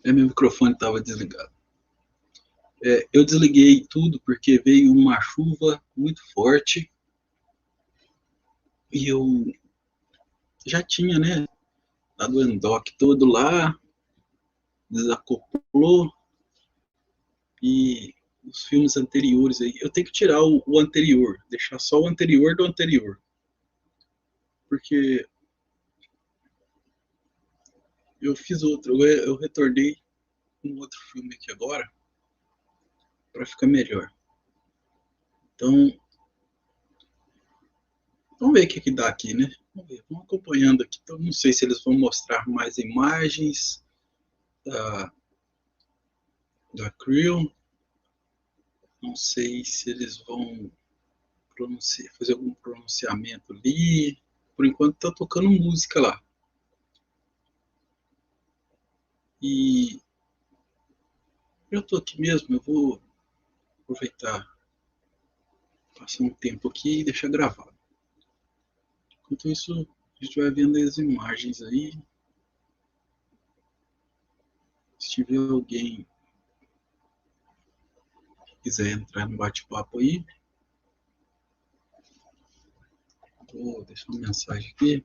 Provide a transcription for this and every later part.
Meu microfone estava desligado. Eu desliguei tudo porque veio uma chuva muito forte e eu já tinha, né, dado o endoc todo lá, desacoplou e os filmes anteriores aí, eu tenho que tirar o anterior, deixar só o anterior do anterior, porque eu fiz outro, eu retornei um outro filme aqui agora para ficar melhor. Então, vamos ver o que dá aqui, né? Vamos ver, vamos acompanhando aqui. Então, não sei se eles vão mostrar mais imagens da, da Crew, não sei se eles vão fazer algum pronunciamento ali. Por enquanto tá tocando música lá. E eu tô aqui mesmo, eu vou aproveitar, passar um tempo aqui e deixar gravado. Enquanto isso, a gente vai vendo as imagens aí. Se tiver alguém que quiser entrar no bate-papo aí, vou deixar uma mensagem aqui.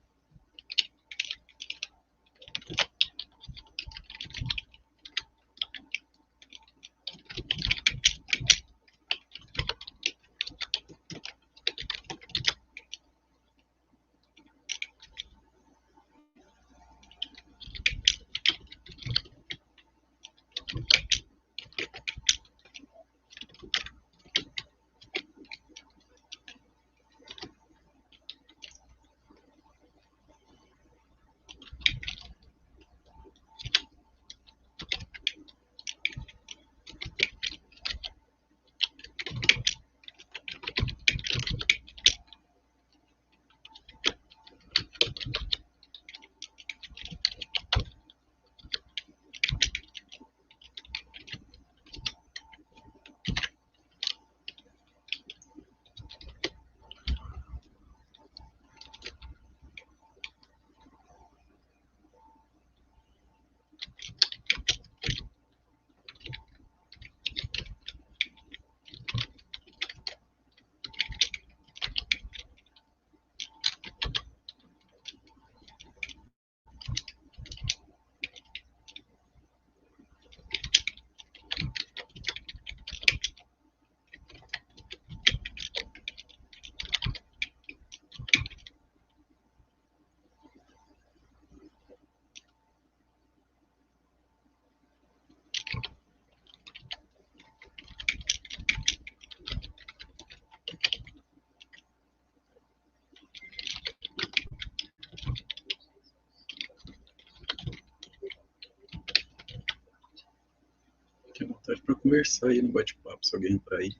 Tenho vontade para conversar aí no bate-papo, se alguém entrar aí.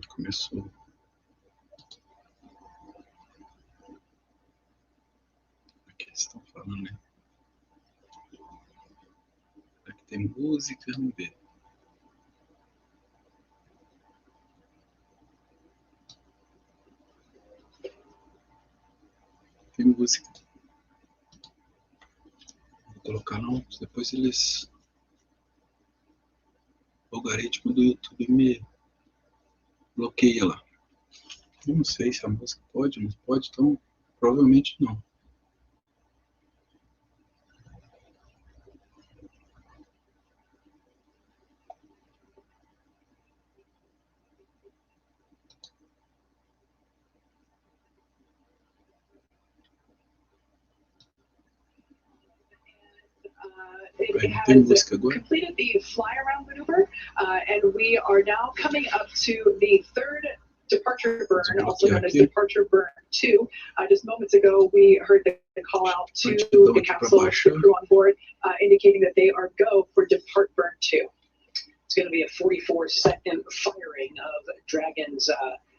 Começou. O que eles estão falando, né? Aqui tem música, vamos ver. Tem música. Não vou colocar não, depois eles. O algoritmo do YouTube me bloqueia lá. Eu não sei se a música pode, não pode, então provavelmente não. It não tem música agora. Completed the fly around maneuver, and we are now coming up to the third departure burn, also known as departure burn 2. Just moments ago, we heard the call out to the capsule, the crew on board, indicating that they are go for depart burn 2. It's going to be a 44-second firing of Dragon's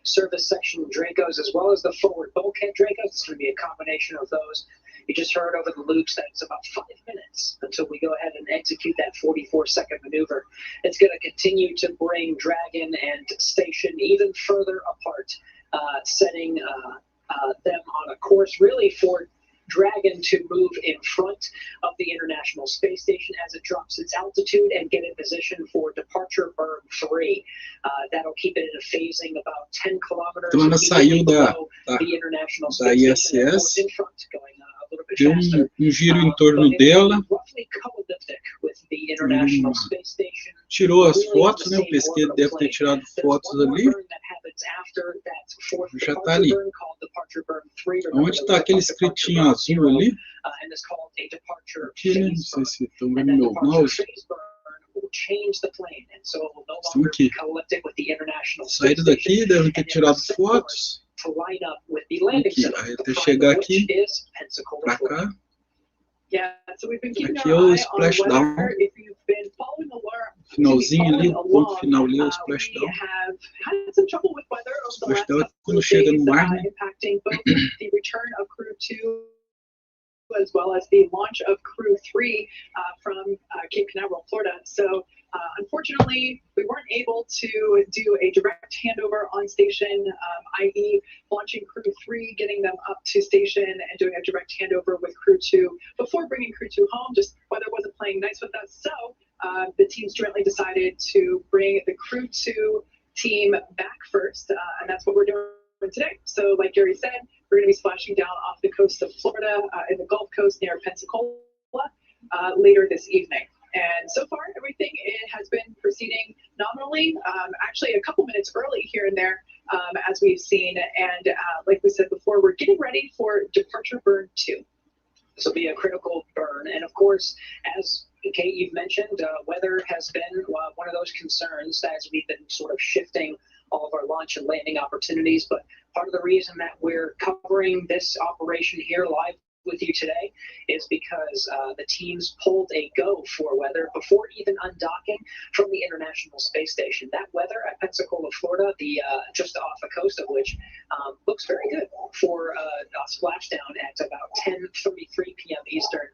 service section Dracos, as well as the forward bulkhead Dracos. It's going to be a combination of those. You just heard over the loops that it's about 5 minutes until we go ahead and execute that 44-second maneuver. It's going to continue to bring Dragon and Station even further apart, setting them on a course really for Dragon to move in front of the International Space Station as it drops its altitude and get in position for departure burn 3. That'll keep it in a phasing about 10 kilometers Então ela saiu da International Space Station, ISS, in front, going a little bit deu faster. giro em torno dela, tirou as fotos, né? O pesqueiro deve ter tirado fotos ali, já está ali. Onde está aquele escritinho azul ali? Aqui, né? Não sei se estão vendo meu mouse. Estão aqui. Saíram daqui, devem ter tirado fotos. Aqui, aí até chegar aqui, para cá. Aqui é o splashdown. Finalzinho ali, o ponto final ali é o splashdown. Splashdown é quando chega no mar, né? As well as the launch of Crew2 from Cape Canaveral, Florida. So unfortunately, we weren't able to do a direct handover on station, i.e. launching Crew2, getting them up to station and doing a direct handover with Crew2 before bringing Crew2 home. Just weather wasn't playing nice with us. So the teams jointly decided to bring the Crew2 team back first, and that's what we're doing today. So like Gary said, we're going to be splashing down off the coast of Florida in the Gulf Coast near Pensacola later this evening. And so far, everything has been proceeding nominally, actually a couple minutes early here and there, as we've seen. And like we said before, we're getting ready for departure burn 2. This will be a critical burn. And of course, as Kate, you've mentioned, weather has been one of those concerns as we've been sort of shifting all of our launch and landing opportunities. But part of the reason that we're covering this operation here live with you today is because the teams pulled a go for weather before even undocking from the International Space Station. That weather at Pensacola, Florida, the just off the coast of which looks very good for a splashdown at about 10:33 p.m. Eastern,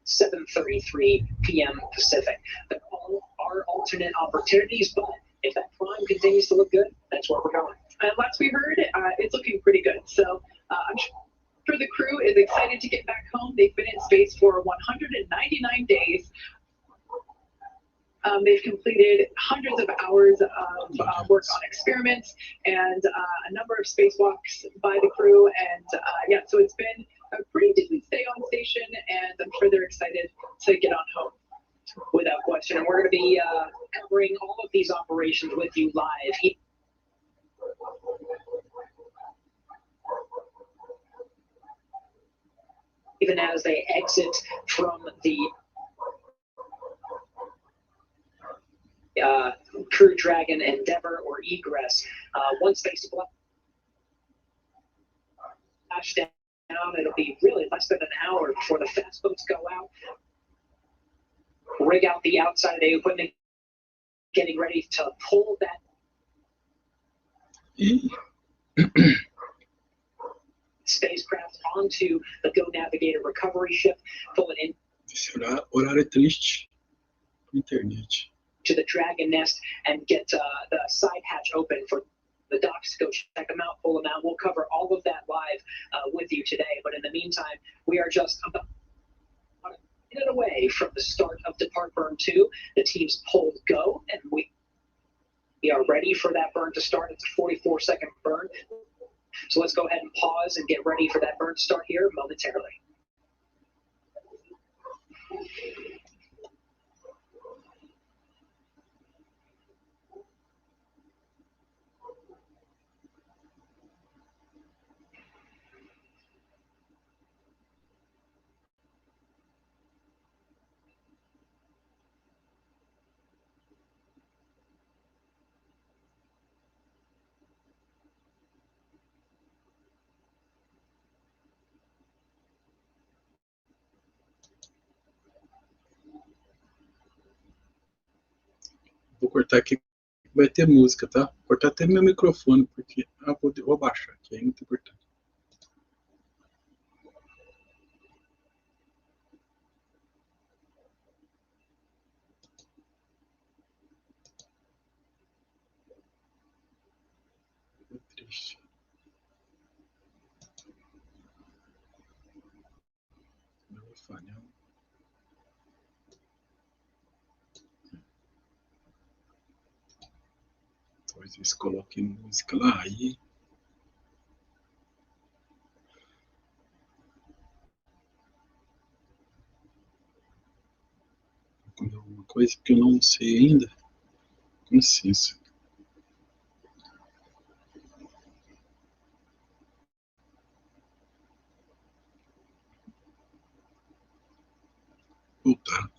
7:33 p.m. Pacific. They're all our alternate opportunities, but if that prime continues to look good, that's where we're going. And last we heard, it's looking pretty good. So I'm sure the crew is excited to get back home. They've been in space for 199 days. They've completed hundreds of hours of work on experiments and a number of spacewalks by the crew. And yeah, so it's been a pretty decent stay on station, and I'm sure they're excited to get on home. Without question. And we're going to be covering all of these operations with you live. Even as they exit from the Crew Dragon Endeavor or egress, once they splash down, it'll be really less than an hour before the fast boats go out. Rig out the outside of the equipment, getting ready to pull that spacecraft onto the Go Navigator recovery ship, pull it in. Esse horário é triste. Internet. To the Dragon nest and get the side hatch open for the docks to go check them out, pull them out. We'll cover all of that live with you today. But in the meantime, we are just about a minute away from the start of Depart Burn 2. The teams pulled go, and we are ready for that burn to start. It's a 44-second burn. So let's go ahead and pause and get ready for that burn to start here momentarily. Vou cortar aqui, vai ter música, tá? Vou cortar até meu microfone, porque vou abaixar aqui, é muito importante. É triste. falhando. Talvez eles coloquem música lá aí. Alguma coisa que eu não sei ainda. Com licença. Voltar.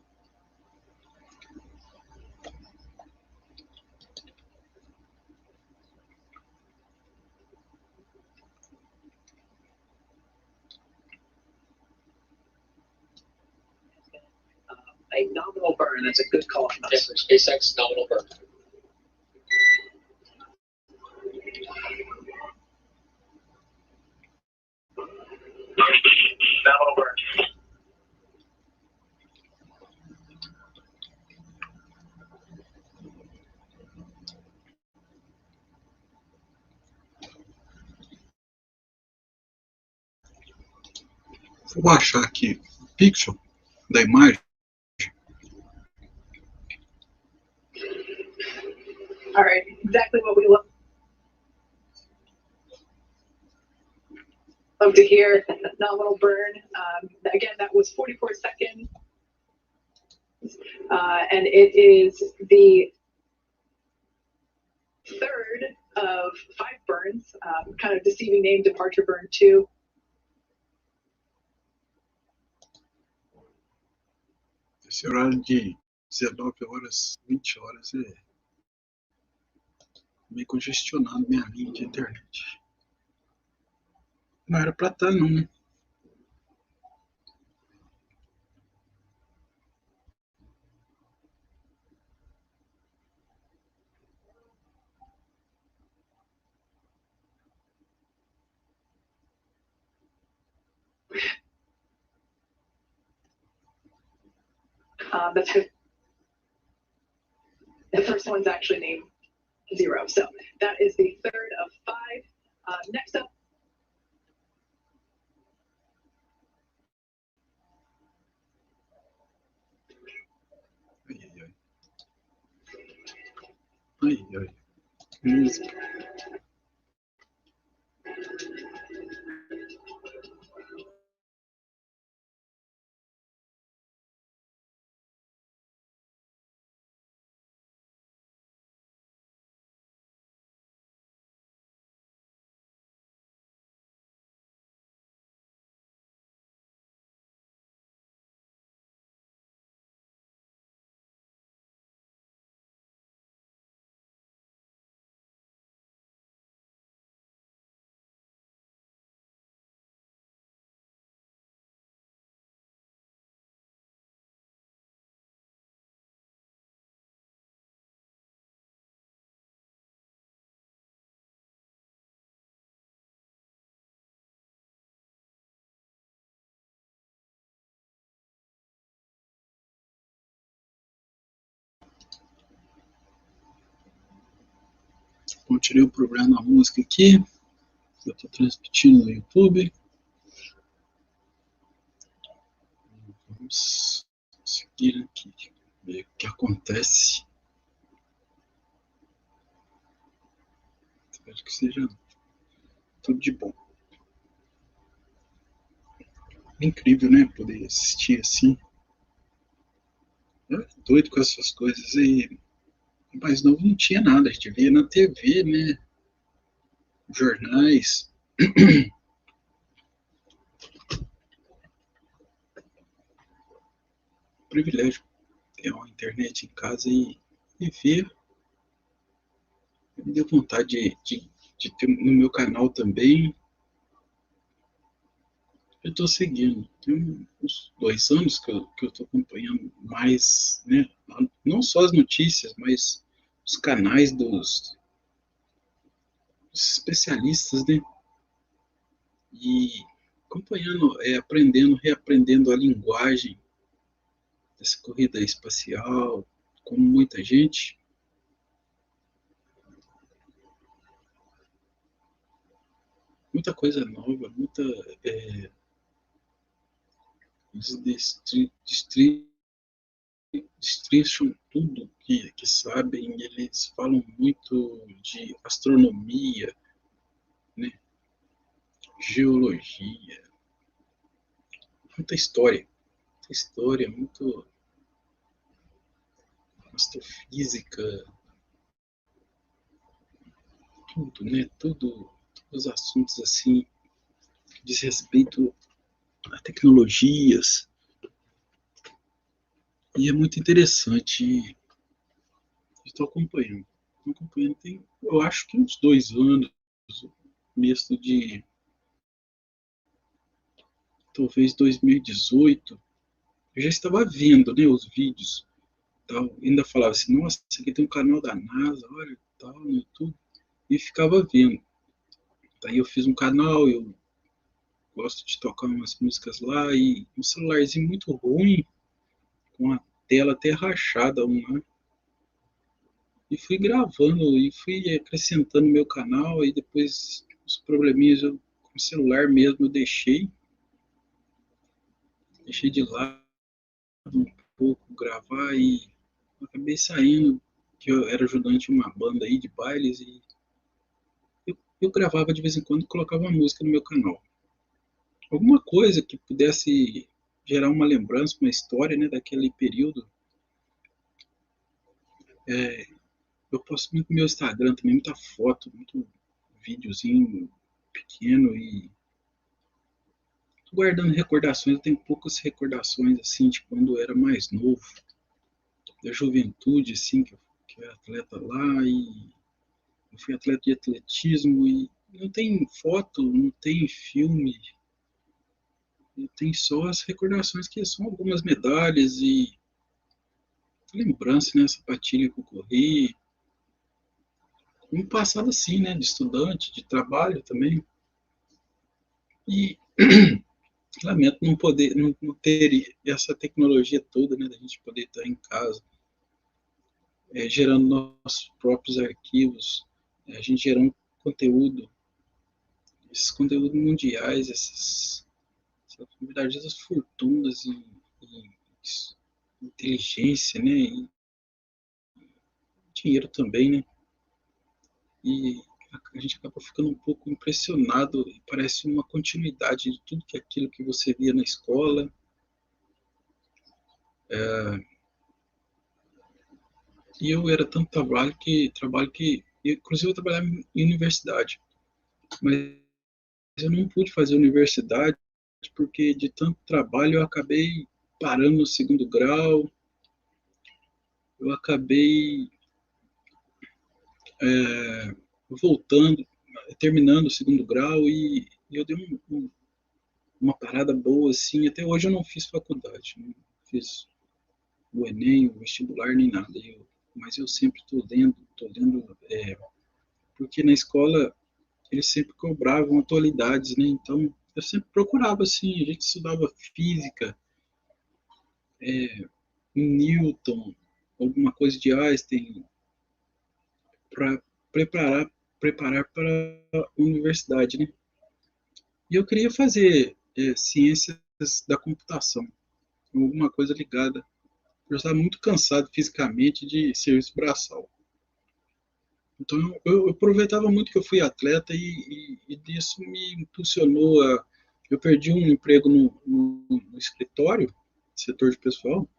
A nominal burn, that's a good call. Yes, SpaceX nominal burn. Nominal burn. Vou baixar aqui o pixel da imagem. All right, exactly what we love to hear. Nominal burn. Again, that was 44 seconds. And it is the third of 5 burns. Kind of deceiving name, departure burn 2. Esse horário de 19 horas, 20 horas é meio congestionado minha linha de internet. Não era pra estar não, né? That's good. The first one's actually named 0. So that is the third of 5. Next up. Ai, ai. Música. Então, tirei o problema da música aqui. Eu estou transmitindo no YouTube. Vamos seguir aqui, ver o que acontece. Espero que seja tudo de bom. Incrível, né? Poder assistir assim. Eu era doido com essas coisas aí. Mais novo não tinha nada, a gente via na TV, né? Jornais. Privilégio ter uma internet em casa e ver. Me deu vontade de ter no meu canal também. Eu estou seguindo. Tem uns 2 anos que eu estou acompanhando mais, né? Não só as notícias, mas os canais dos especialistas, né? E acompanhando, aprendendo, reaprendendo a linguagem dessa corrida espacial, como muita gente. Muita coisa nova, muita Eles destrincham tudo que sabem, eles falam muito de astronomia, né? Geologia, muita história, muito astrofísica, tudo, né? Tudo, todos os assuntos assim que diz respeito a tecnologias. E é muito interessante. Estou acompanhando. Tem, eu acho que uns 2 anos, começo de talvez 2018, eu já estava vendo, né, os vídeos. Tal, ainda falava assim, nossa, esse aqui tem um canal da NASA, olha, tal, no YouTube. E ficava vendo. Daí eu fiz um canal, eu gosto de tocar umas músicas lá, e um celularzinho muito ruim, com a tela até rachada, né? E fui gravando e fui acrescentando no meu canal, e depois os probleminhas eu, com o celular mesmo eu deixei de lado um pouco gravar, e acabei saindo, que eu era ajudante de uma banda aí de bailes, e eu gravava de vez em quando e colocava uma música no meu canal. Alguma coisa que pudesse gerar uma lembrança, uma história, né, daquele período. É, eu posto muito no meu Instagram também, muita foto, muito videozinho pequeno, e tô guardando recordações. Eu tenho poucas recordações assim de quando eu era mais novo, da juventude, assim, que eu era atleta lá, e eu fui atleta de atletismo, e não tem foto, não tem filme, tem só as recordações, que são algumas medalhas e lembrança, né? Sapatilha que eu corri. Um passado assim, né? De estudante, de trabalho também. E lamento não poder, não ter essa tecnologia toda, né? Da gente poder estar em casa, gerando nossos próprios arquivos, a gente gerando conteúdo, esses conteúdos mundiais, essas verdadeiras fortunas em inteligência, né? E dinheiro também, né? E a gente acaba ficando um pouco impressionado, e parece uma continuidade de tudo que aquilo que você via na escola. E eu era tanto trabalho que inclusive eu trabalhava em universidade, mas eu não pude fazer universidade porque de tanto trabalho eu acabei parando no segundo grau, eu acabei é, voltando, terminando o segundo grau, e eu dei uma parada boa assim. Até hoje eu não fiz faculdade, não fiz o Enem, o vestibular, nem nada. Mas eu sempre estou lendo, porque na escola eles sempre cobravam atualidades, né? Então eu sempre procurava assim, a gente estudava física, Newton, alguma coisa de Einstein, para preparar, preparar para a universidade, né? E eu queria fazer ciências da computação, alguma coisa ligada. Eu estava muito cansado fisicamente de serviço braçal. Então eu aproveitava muito que eu fui atleta, e disso me impulsionou a. Eu perdi um emprego no escritório, setor de pessoal,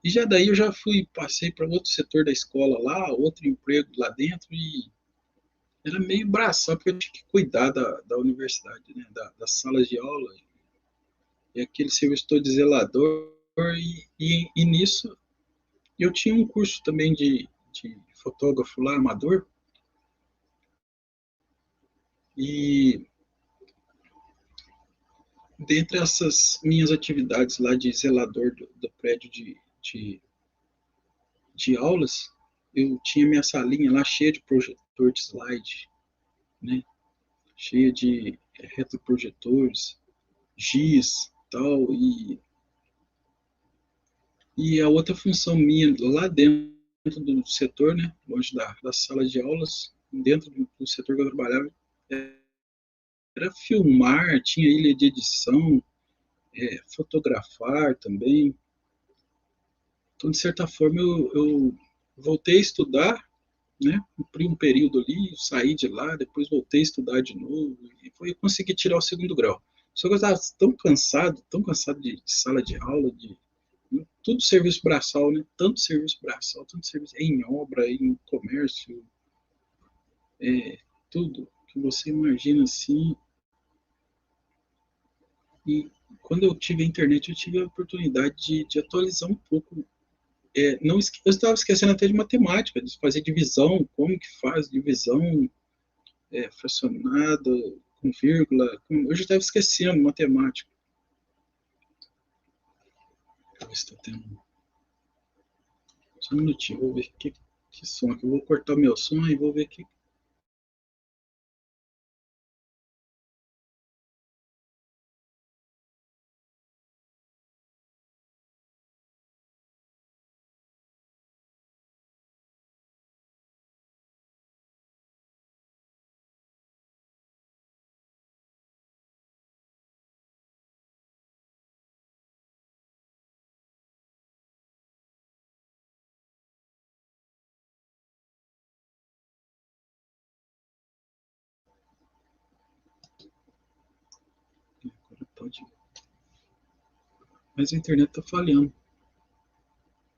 e já daí eu já passei para outro setor da escola lá, outro emprego lá dentro, e era meio braçal, porque eu tinha que cuidar da universidade, né, das salas de aula, e aquele serviço todo de zelador, e nisso eu tinha um curso também de fotógrafo lá, amador, e dentre essas minhas atividades lá de zelador do prédio de aulas, eu tinha minha salinha lá cheia de projetor de slide, né? Cheia de retroprojetores, giz, tal, e a outra função minha lá dentro do setor, né, longe da sala de aulas, dentro do setor que eu trabalhava, era filmar, tinha ilha de edição, fotografar também. Então, de certa forma, eu voltei a estudar, né? Cumpri um período ali, saí de lá, depois voltei a estudar de novo e eu consegui tirar o 2º grau. Só que eu estava tão cansado de sala de aula, de tudo serviço braçal, né? Tanto serviço braçal, tanto serviço em obra, em comércio, tudo que você imagina assim. E quando eu tive a internet, eu tive a oportunidade de atualizar um pouco. Não, eu estava esquecendo até de matemática, de fazer divisão, como que faz divisão fracionada, com vírgula. Eu já estava esquecendo matemática. Deixa eu ver se está tendo. Só um minutinho, vou ver que som aqui. Eu vou cortar meu som e vou ver que. Agora pode. Mas a internet está falhando.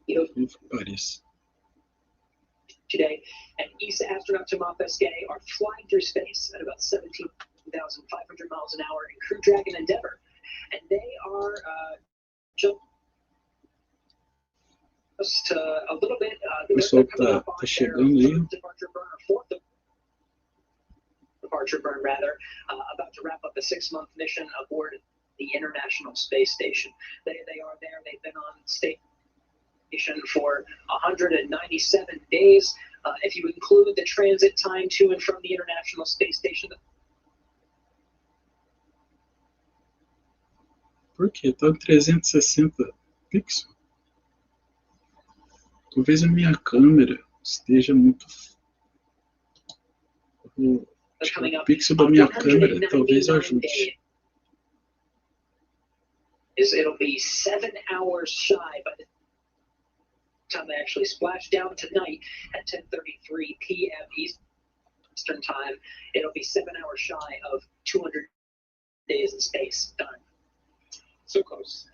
Que parece. Today, and ESA astronaut Tomas Pesquet are flying through space at about 17,500 miles an hour in Crew Dragon Endeavour, and they are just a little bit. O pessoal tá chegando aí. Departure burn, rather, about to wrap up a 6-month mission aboard the International Space Station. They are there. They've been on station for 197 days. If you include the transit time to and from the International Space Station. Por quê? Tá em 360 pixels? Talvez a minha câmera esteja muito. O pixel da minha câmera talvez ajude. It'll be 7 hours shy by the time they actually splash down tonight at 10:33 p.m. Eastern Time. It'll be 7 hours shy of 200 days in space. Done. So close.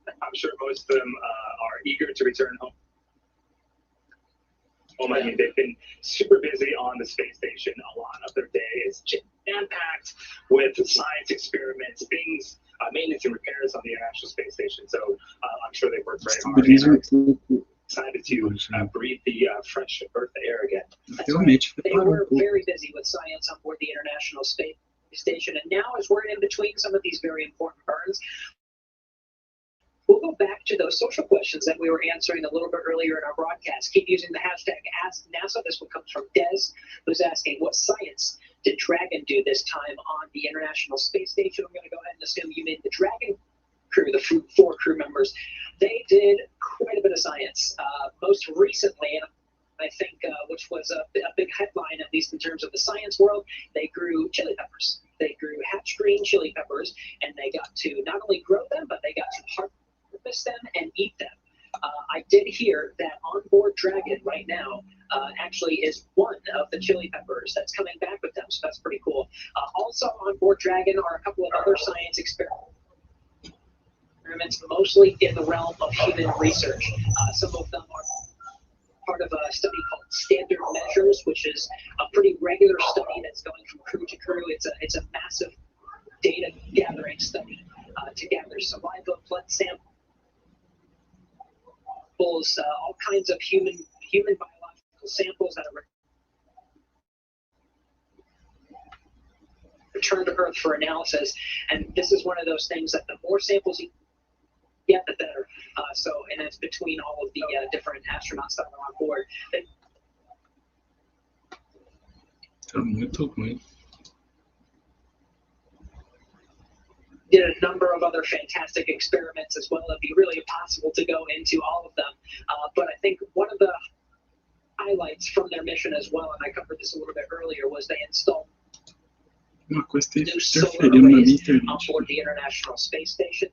I'm sure most of them are eager to return home. I mean, they've been super busy on the space station. A lot of their day is jam-packed with science experiments, things, maintenance and repairs on the International Space Station. So I'm sure they worked very hard and are excited to breathe the fresh Earth air again. They were very busy with science on board the International Space Station, and now as we're in between some of these very important burns, we'll go back to those social questions that we were answering a little bit earlier in our broadcast. Keep using the hashtag #AskNASA. This one comes from Des, who's asking, what science did Dragon do this time on the International Space Station? I'm going to go ahead and assume you mean the Dragon crew, the 4 crew members. They did quite a bit of science. Most recently, and I think, which was a big headline, at least in terms of the science world, they grew chili peppers. They grew hatch green chili peppers, and they got to not only grow them, but they got to harvest them and eat them. I did hear that on board Dragon right now actually is one of the chili peppers that's coming back with them, so that's pretty cool. Also on board Dragon are a couple of other science experiments, mostly in the realm of human research. Some of them are part of a study called Standard Measures, which is a pretty regular study that's going from crew to crew. It's a massive data gathering study to gather saliva, blood samples, all kinds of human biological samples that are returned to Earth for analysis. And this is one of those things that the more samples you get, the better. And it's between all of the different astronauts that are on board. Did a number of other fantastic experiments as well. It'd be really impossible to go into all of them. But I think one of the highlights from their mission as well, and I covered this a little bit earlier, was they installed new solar arrays on board the International Space Station.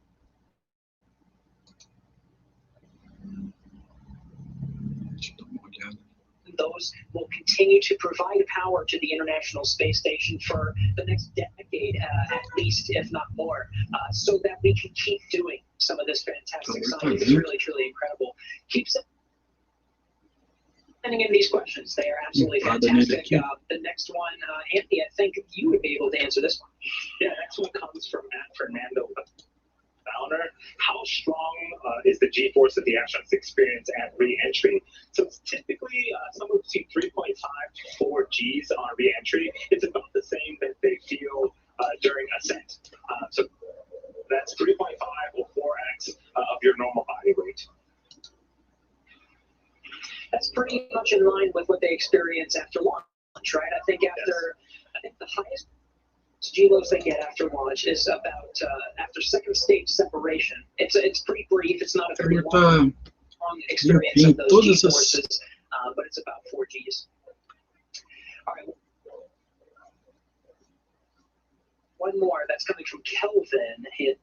knows, will continue to provide power to the International Space Station for the next decade, at least, if not more, so that we can keep doing some of this fantastic science. It's really, truly incredible. Keep sending in these questions. They are absolutely fantastic. The next one, Anthony, I think you would be able to answer this one. Yeah, next one comes from Fernando Bowner. How strong is the G-force that the astronauts experience at re-entry? So it's typically somewhere between 3.5 to 4 Gs on re-entry. It's about the same that they feel during ascent. So that's 3.5 or 4x of your normal body weight. That's pretty much in line with what they experience after launch, right? I think the highest G loads they get after launch is about after second stage separation. It's pretty brief. It's not a very long experience of those G forces, but it's about 4 Gs. All right. One more that's coming from Kelvin. He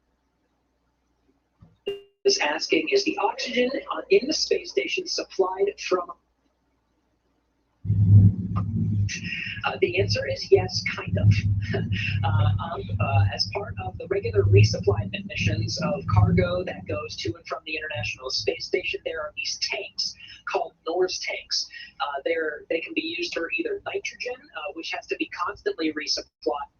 is asking, is the oxygen in the space station supplied from... The answer is yes, kind of. As part of the regular resupply missions of cargo that goes to and from the International Space Station, there are these tanks called NORS tanks. They can be used for either nitrogen, which has to be constantly resupplied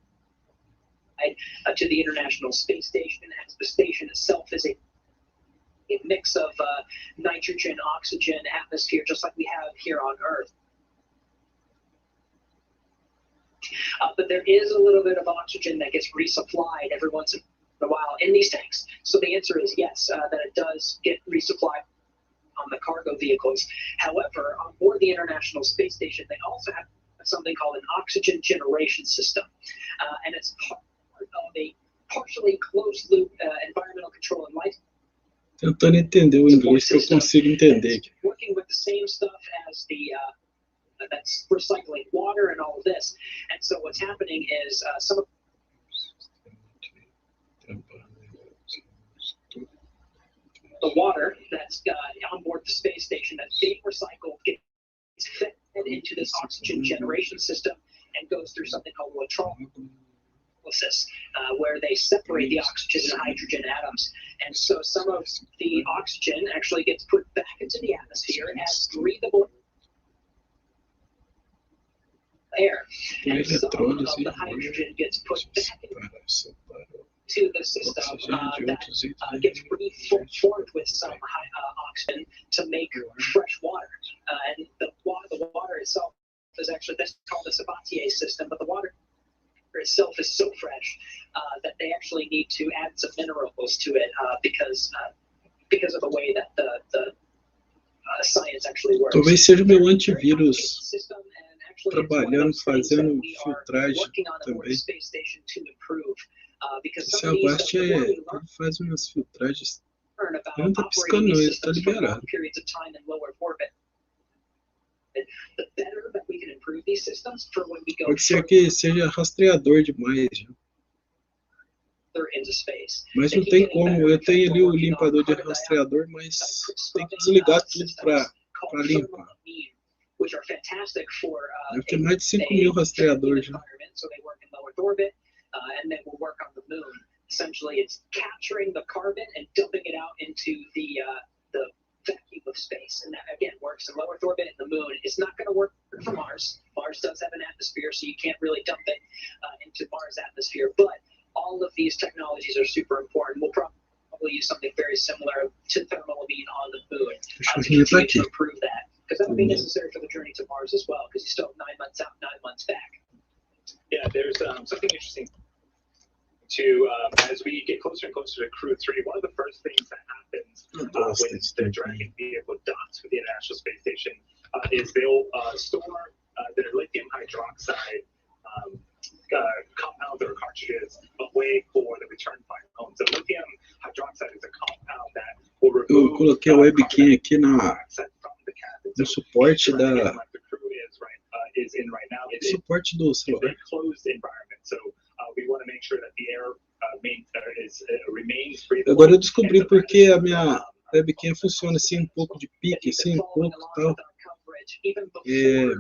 to the International Space Station, as the station itself is a mix of nitrogen, oxygen, atmosphere, just like we have here on Earth. But there is a little bit of oxygen that gets resupplied every once in a while in these tanks. So the answer is yes, that it does get resupplied on the cargo vehicles. However, on board the International Space Station, they also have something called an oxygen generation system. And it's part of a partially closed-loop environmental control and life. Tentando entender o inglês que eu consigo entender. Working with the same stuff as the that's recycling water and all of this. And so what's happening is some of the water that's on board the space station that's being recycled gets fed into this oxygen generation system and goes through something called electrolysis, where they separate the oxygen and hydrogen atoms. And so some of the oxygen actually gets put back into the atmosphere as breathable air. And some of the hydrogen gets put back into the system that gets reformed with some oxygen to make fresh water. And the water itself is actually, that's called the Sabatier system, but the water itself is so fresh that they actually need to add some minerals to it because of the way that the science actually works. Talvez seja meu antivírus trabalhando, fazendo filtragem também. Esse Avast ele faz umas filtragens. Ele não tá piscando não, ele tá liberado. Pode ser que seja rastreador demais. Mas não tem como, eu tenho ali o limpador de rastreador, mas tem que desligar tudo para limpar. Deve ter mais de 5.000 rastreadores já. And then we'll work on the moon. Essentially, it's capturing the carbon and dumping it out into the vacuum of space. And that, again, works in low Earth orbit, and the moon. It's not going to work for Mars. Mars does have an atmosphere, so you can't really dump it into Mars' atmosphere. But all of these technologies are super important. We'll probably use something very similar to thermoamine on the moon to continue to improve that. Because that would be necessary for the journey to Mars as well, because you still have 9 months out, 9 months back. Yeah, there's something interesting to as we get closer and closer to Crew2, one of the first things that happens when the Dragon vehicle docks with the International Space Station is they'll store their lithium hydroxide compounds or cartridges away for the return flight home. So lithium hydroxide is a compound that will remove eu coloquei a webcam aqui no suporte da suporte do celular. Agora eu descobri porque a minha webcam funciona assim, um pouco de pique, assim, um pouco e tal.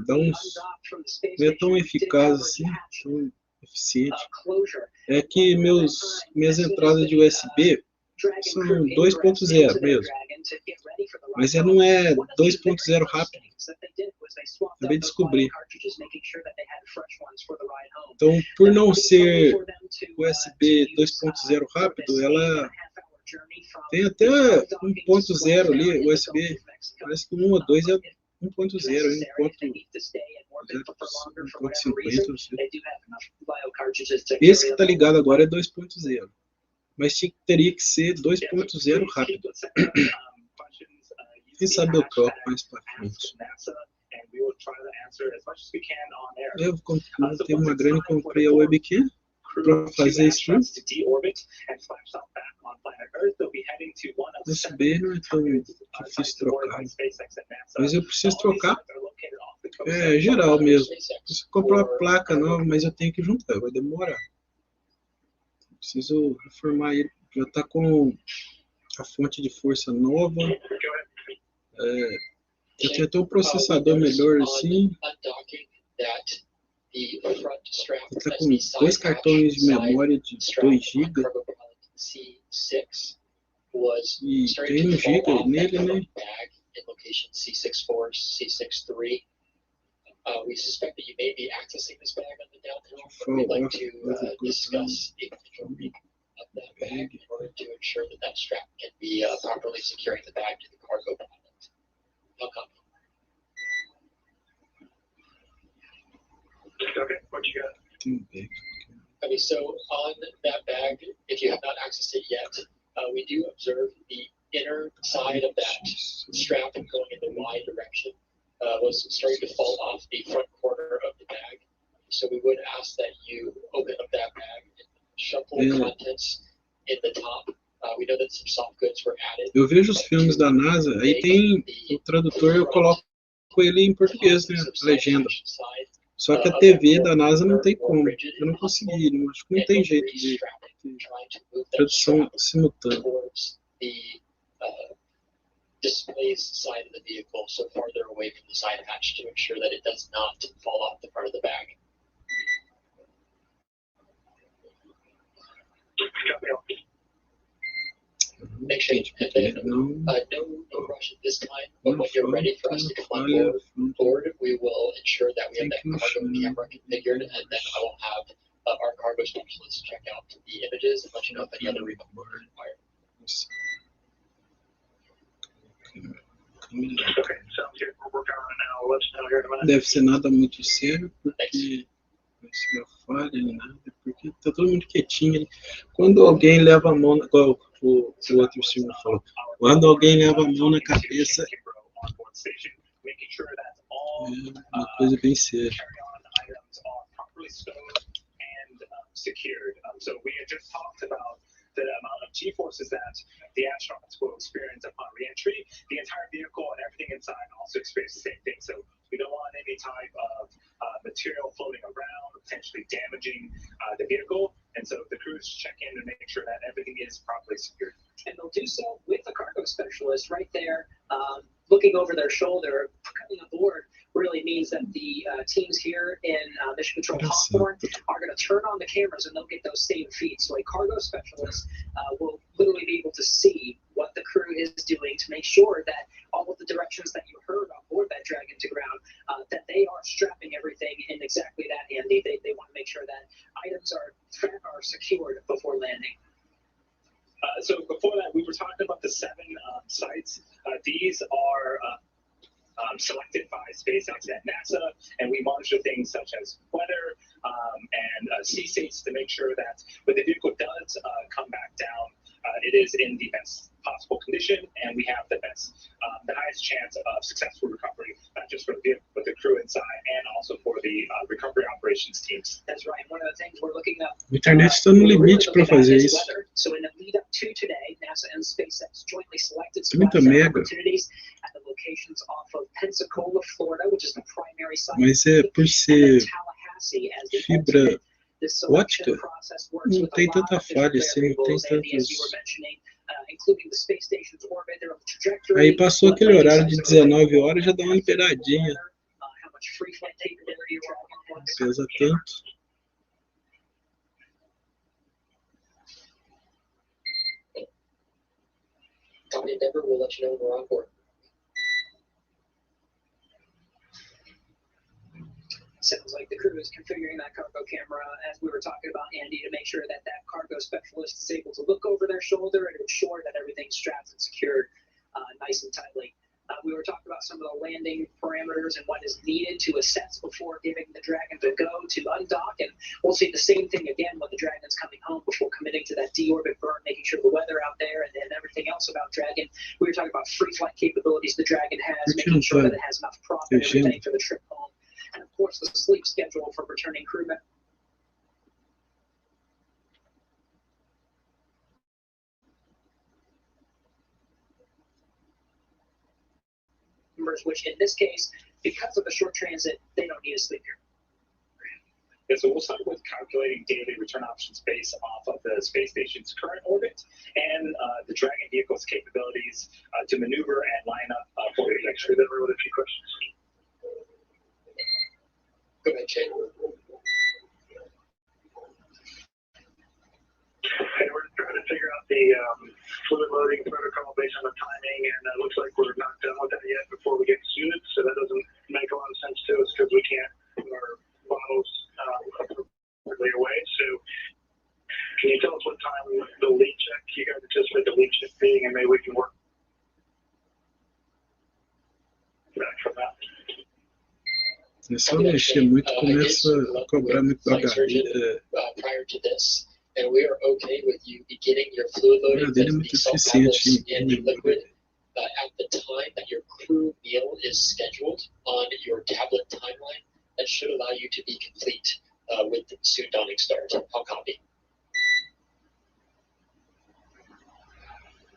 não é tão eficaz assim, tão eficiente. É que minhas entradas de USB são 2.0 mesmo, mas não é 2.0 rápido. Acabei de descobrir. Então, por não ser USB 2.0 rápido, ela tem até 1.0 ali, USB. Parece que 1 ou 2 é 1.0, 1.50, não sei. Esse que tá ligado agora é 2.0. Mas teria que ser 2.0 rápido. Quem sabe eu troco mais pra frente. Eu tenho uma grana e comprei a webcam para fazer stream. USB não é tão difícil trocar. Mas eu preciso trocar. É geral mesmo. Preciso comprar uma placa nova, mas eu tenho que juntar, vai demorar. Preciso reformar ele. Já está com a fonte de força nova. Eu tenho até um processador melhor assim. Ele está com 2 cartões de memória de 2 GB. E tem 1 GB nele, né? We suspect that you may be accessing this bag on the downhill. We'd like to discuss a potential read of that bag in order to ensure that that strap can be properly securing the bag to the cargo pallet. No comment. Okay, what you got? Okay, so on that bag, if you have not accessed it yet, we do observe the inner side of that strap going in the Y direction. Was starting to fall off the front corner of the bag. So we would ask that you open up that bag and shuffle contents in the top. We know that some soft goods were added. Eu vejo os filmes da NASA, aí tem o tradutor, eu coloco ele em português, né? Legenda. Só que a TV da NASA não tem como. Eu não consegui, acho que não tem jeito de tradução simultânea. Displays side of the vehicle, so farther away from the side hatch to ensure that it does not fall off the front of the bag. Make sure and then no rush at this time, but when you're ready for us to come on board, we will ensure that we have that cargo camera configured, and then I will have our cargo specialist check out the images and let you know if any other remote work is required. Deve ser nada muito sério, porque não se falha nem nada, porque tá todo mundo quietinho. Quando alguém leva a mão, igual o outro senhor falou, quando alguém leva a mão na cabeça, é uma coisa bem séria. The amount of G-forces that the astronauts will experience upon re-entry, the entire vehicle and everything inside also experience the same thing. So we don't want any type of material floating around, potentially damaging the vehicle. And so the crews check in and make sure that everything is properly secured. And they'll do so with the cargo specialist right there, looking over their shoulder, coming aboard. Really means that the teams here in Mission Control Hawthorne are going to turn on the cameras and they'll get those same feeds. So a cargo specialist will literally be able to see what the crew is doing to make sure that all of the directions that you heard on board that Dragon to ground, that they are strapping everything in exactly that handy. They want to make sure that items are secured before landing. So before that, we were talking about the 7 sites. These are selected by SpaceX and NASA, and we monitor things such as weather and sea states to make sure that when the vehicle does come back down, it is in the best possible condition, and we have the highest chance of successful recovery, not just for the vehicle, but the crew inside, and also for the recovery operations teams. That's right. One of the things we're looking up. A internet está no limite para fazer isso. So in the lead up to today, NASA and SpaceX jointly selected splash opportunities at the locations off of Pensacola, Florida, which is the primary site. Mas é por ser fibra ótica, não tem tanta falha, assim, não tem tantos including the space station's orbit, their trajectory. Aí passou aquele horário de 19 horas, já dá uma liberadinha. How much free flight capability Pesa tanto. Copy Endeavor, we'll let you know when we're on board. Sounds like the crew is configuring that cargo camera, as we were talking about, Andy, to make sure that that cargo specialist is able to look over their shoulder and ensure that everything's strapped and secured nice and tightly. We were talking about some of the landing parameters and what is needed to assess before giving the Dragon the go to undock, and we'll see the same thing again when the Dragon's coming home before committing to that deorbit burn, making sure the weather out there and everything else about Dragon. We were talking about free flight capabilities the Dragon has, making sure that it has enough prop and everything for the trip home. And of course, the sleep schedule for returning crew members, which in this case, because of the short transit, they don't need to sleep here. Yeah, so we'll start with calculating daily return options based off of the space station's current orbit and the Dragon vehicle's capabilities to maneuver and line up for the next crew member with a few questions. Go ahead, Shane. Hey, we're trying to figure out the fluid loading protocol based on the timing, and it looks like we're not done with that yet before we get suited, so that doesn't make a lot of sense to us because we can't put our bottles appropriately away. So can you tell us what time the leak check, you guys anticipate the leak check being, and maybe we can work back from that? É só mexer muito, começa a cobrar muito da garganta. Prior to this, and we are okay with you beginning your fluid loading Dele é muito eficiente in the liquid at the time that your crew meal is scheduled on your tablet timeline. That should allow you to be complete with the suit donning start. I'll copy.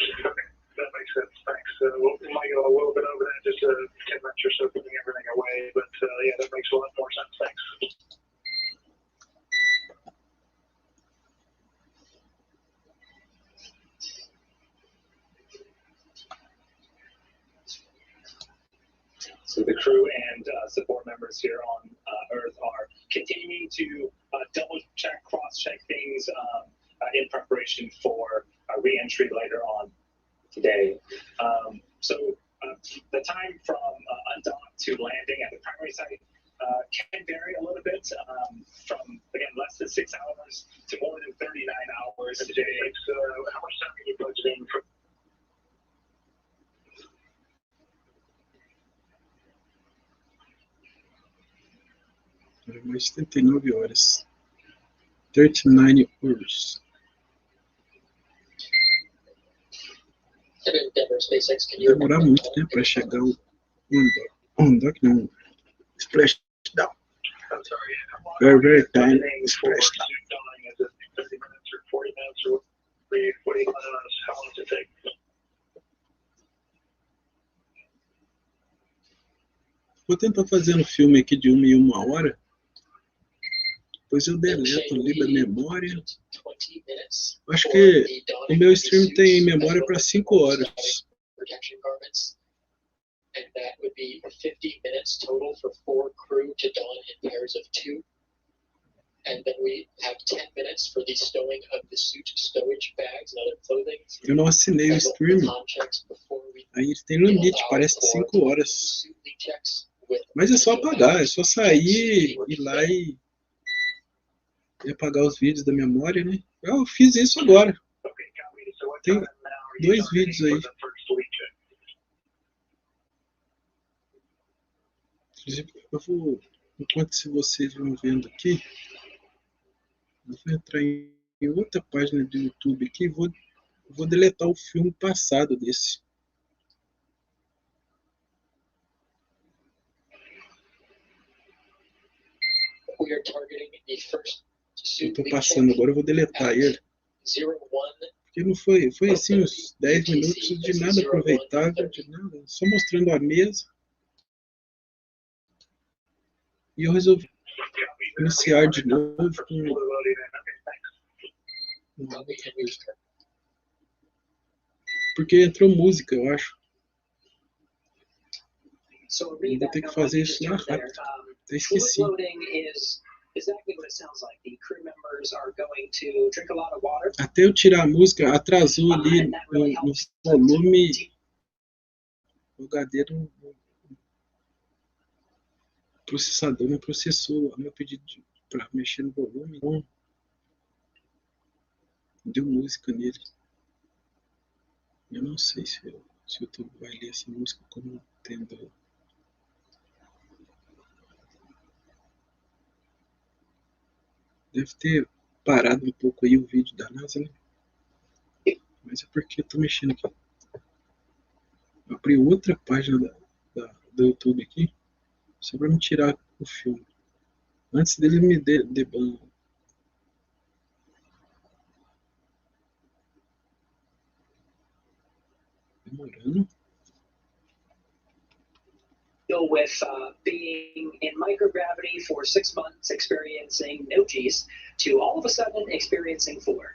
Okay, that makes sense. Thanks. We might go a little bit over that, just 10 minutes or so, putting everything away. But yeah, that makes a lot more sense. Thanks. So the crew and support members here on Earth are continuing to double check, cross check things in preparation for re-entry later on today. So the time from undock to landing at the primary site can vary a little bit from, again, less than 6 hours to more than 39 hours a day. So how much time are you budgeting for? Mais 79 horas. 39 hours. Vai demorar muito, né, para chegar o undock não, splashdown. Very, very tiny splashdown. Vou tentar fazer um filme aqui de 1 em 1 hora. Depois eu deleto ali da memória. Acho que o meu stream tem memória para 5 horas. And that would be 50 minutes total for 4 crew to don in pairs of 2. And then we have 10 minutes for the stowing of the suit stowage bags and other clothing. Eu não assinei o stream. Aí tem limite, parece 5 horas. Mas é só apagar, é só sair, ir lá e apagar os vídeos da memória, né? Eu fiz isso agora. Tem 2 vídeos aí. Inclusive, eu vou, enquanto se vocês vão vendo aqui, eu vou entrar em outra página do YouTube aqui e vou deletar o filme passado desse. Eu tô passando agora, eu vou deletar ele. Porque não foi assim uns 10 minutos de nada aproveitável, de nada, só mostrando a mesa. E eu resolvi iniciar de novo com porque entrou música, eu acho. So Eu vou ter que fazer isso lá rápido. Até esqueci. Exactly what it sounds like. The crew members are going to drink a lot of water. Até eu tirar a música, atrasou ali no volume. O HD do processador não processou o meu pedido para mexer no volume, então deu música nele. Eu não sei se o YouTube vai ler essa música como tendo. Deve ter parado um pouco aí o vídeo da NASA, né? Mas é porque eu tô mexendo aqui. Eu abri outra página do YouTube aqui, só para me tirar o filme. Antes dele me deban. Demorando. With being in microgravity for 6 months, experiencing no G's, to all of a sudden experiencing 4.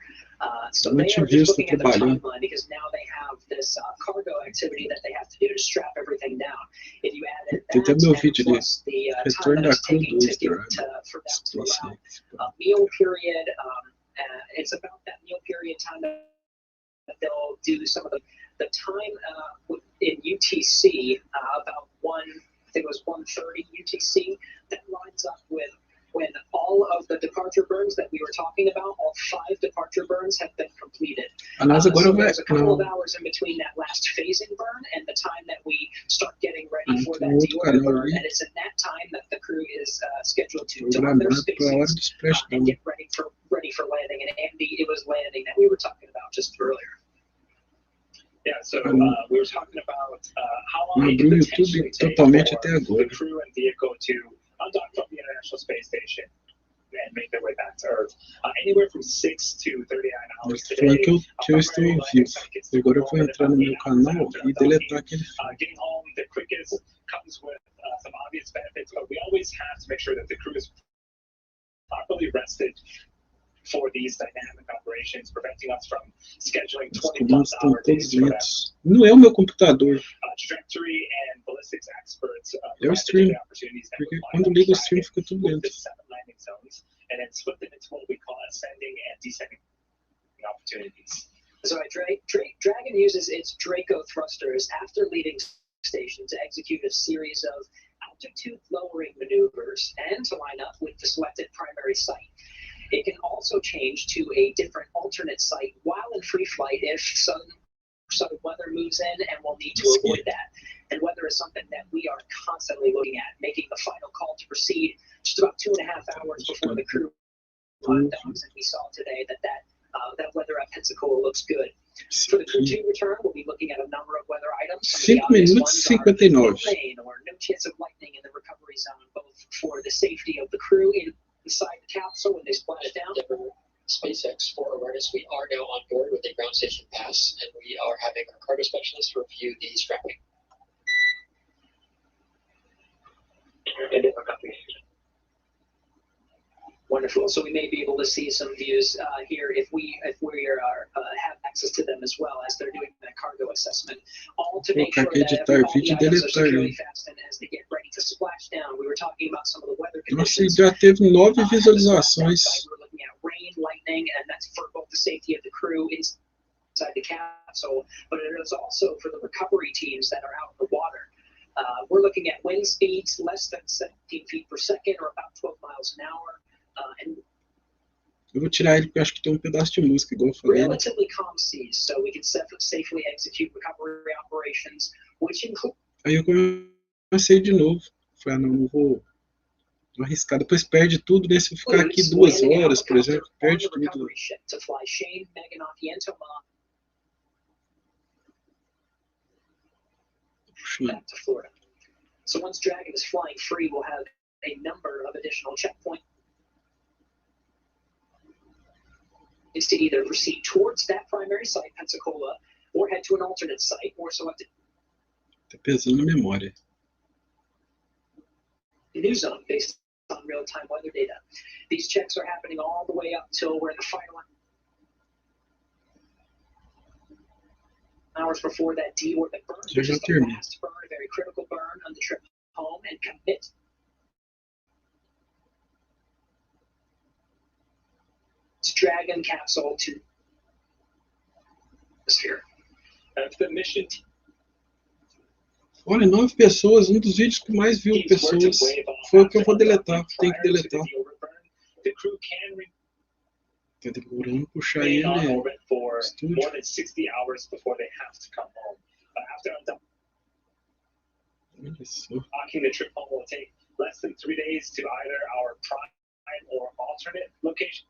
So they are just looking at the timeline because now they have this cargo activity that they have to do to strap everything down. If you add it that and plus the time that it's taking to for them to allow a meal period, it's about that meal period time that they'll do some of the time in UTC about I think it was 1:30 UTC. That lines up with when all of the departure burns that we were talking about, all 5 departure burns have been completed. So there's a couple of hours in between that last phasing burn and the time that we start getting ready for that deorder burn, and it's in that time that the crew is scheduled to run their spacesuits and get ready for landing. And Andy, it was landing that we were talking about just earlier. Yeah, so we were talking about how long it could potentially take for the crew and vehicle to undock from the International Space Station and make their way back to Earth. Anywhere from 6 to 39 hours today. Que eu estou em vivo. Agora eu vou entrar no meu canal e deletar aquele filme. Getting home the quickest comes with some obvious benefits, but we always have to make sure that the crew is properly rested for these dynamic operations, preventing us from scheduling 20-plus-hour days for them. Não é o meu computador. Trajectory and ballistics experts é o stream, porque quando liga o stream fica tudo lento. And then split them into what we call ascending and descending opportunities. So Dragon uses its Draco thrusters after leaving station to execute a series of altitude lowering maneuvers and to line up with the selected primary site. It can also change to a different alternate site while in free flight if sudden weather moves in, and we'll need to avoid that. And weather is something that we are constantly looking at, making the final call to proceed just about 2.5 hours before the crew docks, and we saw today that weather at Pensacola looks good. For the Crew2 return, we'll be looking at a number of weather items. 5 minutos e 59. Rain or no chance of lightning in the recovery zone, both for the safety of the crew inside the capsule when they splash down. SpaceX, for awareness, we are now on board with a ground station pass, and we are having our cargo specialist review the strapping. Wonderful. So we may be able to see some views here if we have access to them as well as they're doing that cargo assessment. All to make sure that all the items are securely fastened as they get ready to splash down. We were talking about some of the weather conditions. Já teve 9 visualizações. We're looking at rain, lightning, and that's for both the safety of the crew inside the capsule, but it is also for the recovery teams that are out in the water. We're looking at wind speeds less than 17 feet per second or about 12 miles an hour. Eu vou tirar ele porque eu acho que tem pedaço de música, igual eu falei. Relatively calm seas, so we can safely execute recovery operations, which include. Aí eu comecei de novo. Falei, não vou arriscar. Depois perde tudo, né? Se eu ficar aqui 2 horas, por exemplo, perde tudo. To fly Shane, Megan back to Florida. So once Dragon is flying free, we'll have a number of additional checkpoints to either proceed towards that primary site, Pensacola, or head to an alternate site, or selected. Tá pesando a memória. New zone based on real-time weather data. These checks are happening all the way up till we're in the final. hours before that deorbit burn, which is the last burn, a very critical burn on the trip home, and commit Dragon capsule to atmosphere. The mission. Olha, 9 pessoas, um dos vídeos que mais viu pessoas. Foi o que eu vou deletar, tem que deletar. Tá demorando puxar ele, né? Estúdio. More than 60 hours before they have to come home. After Olha só. docking, the trip home will take less than 3 days to either our prime or alternate location.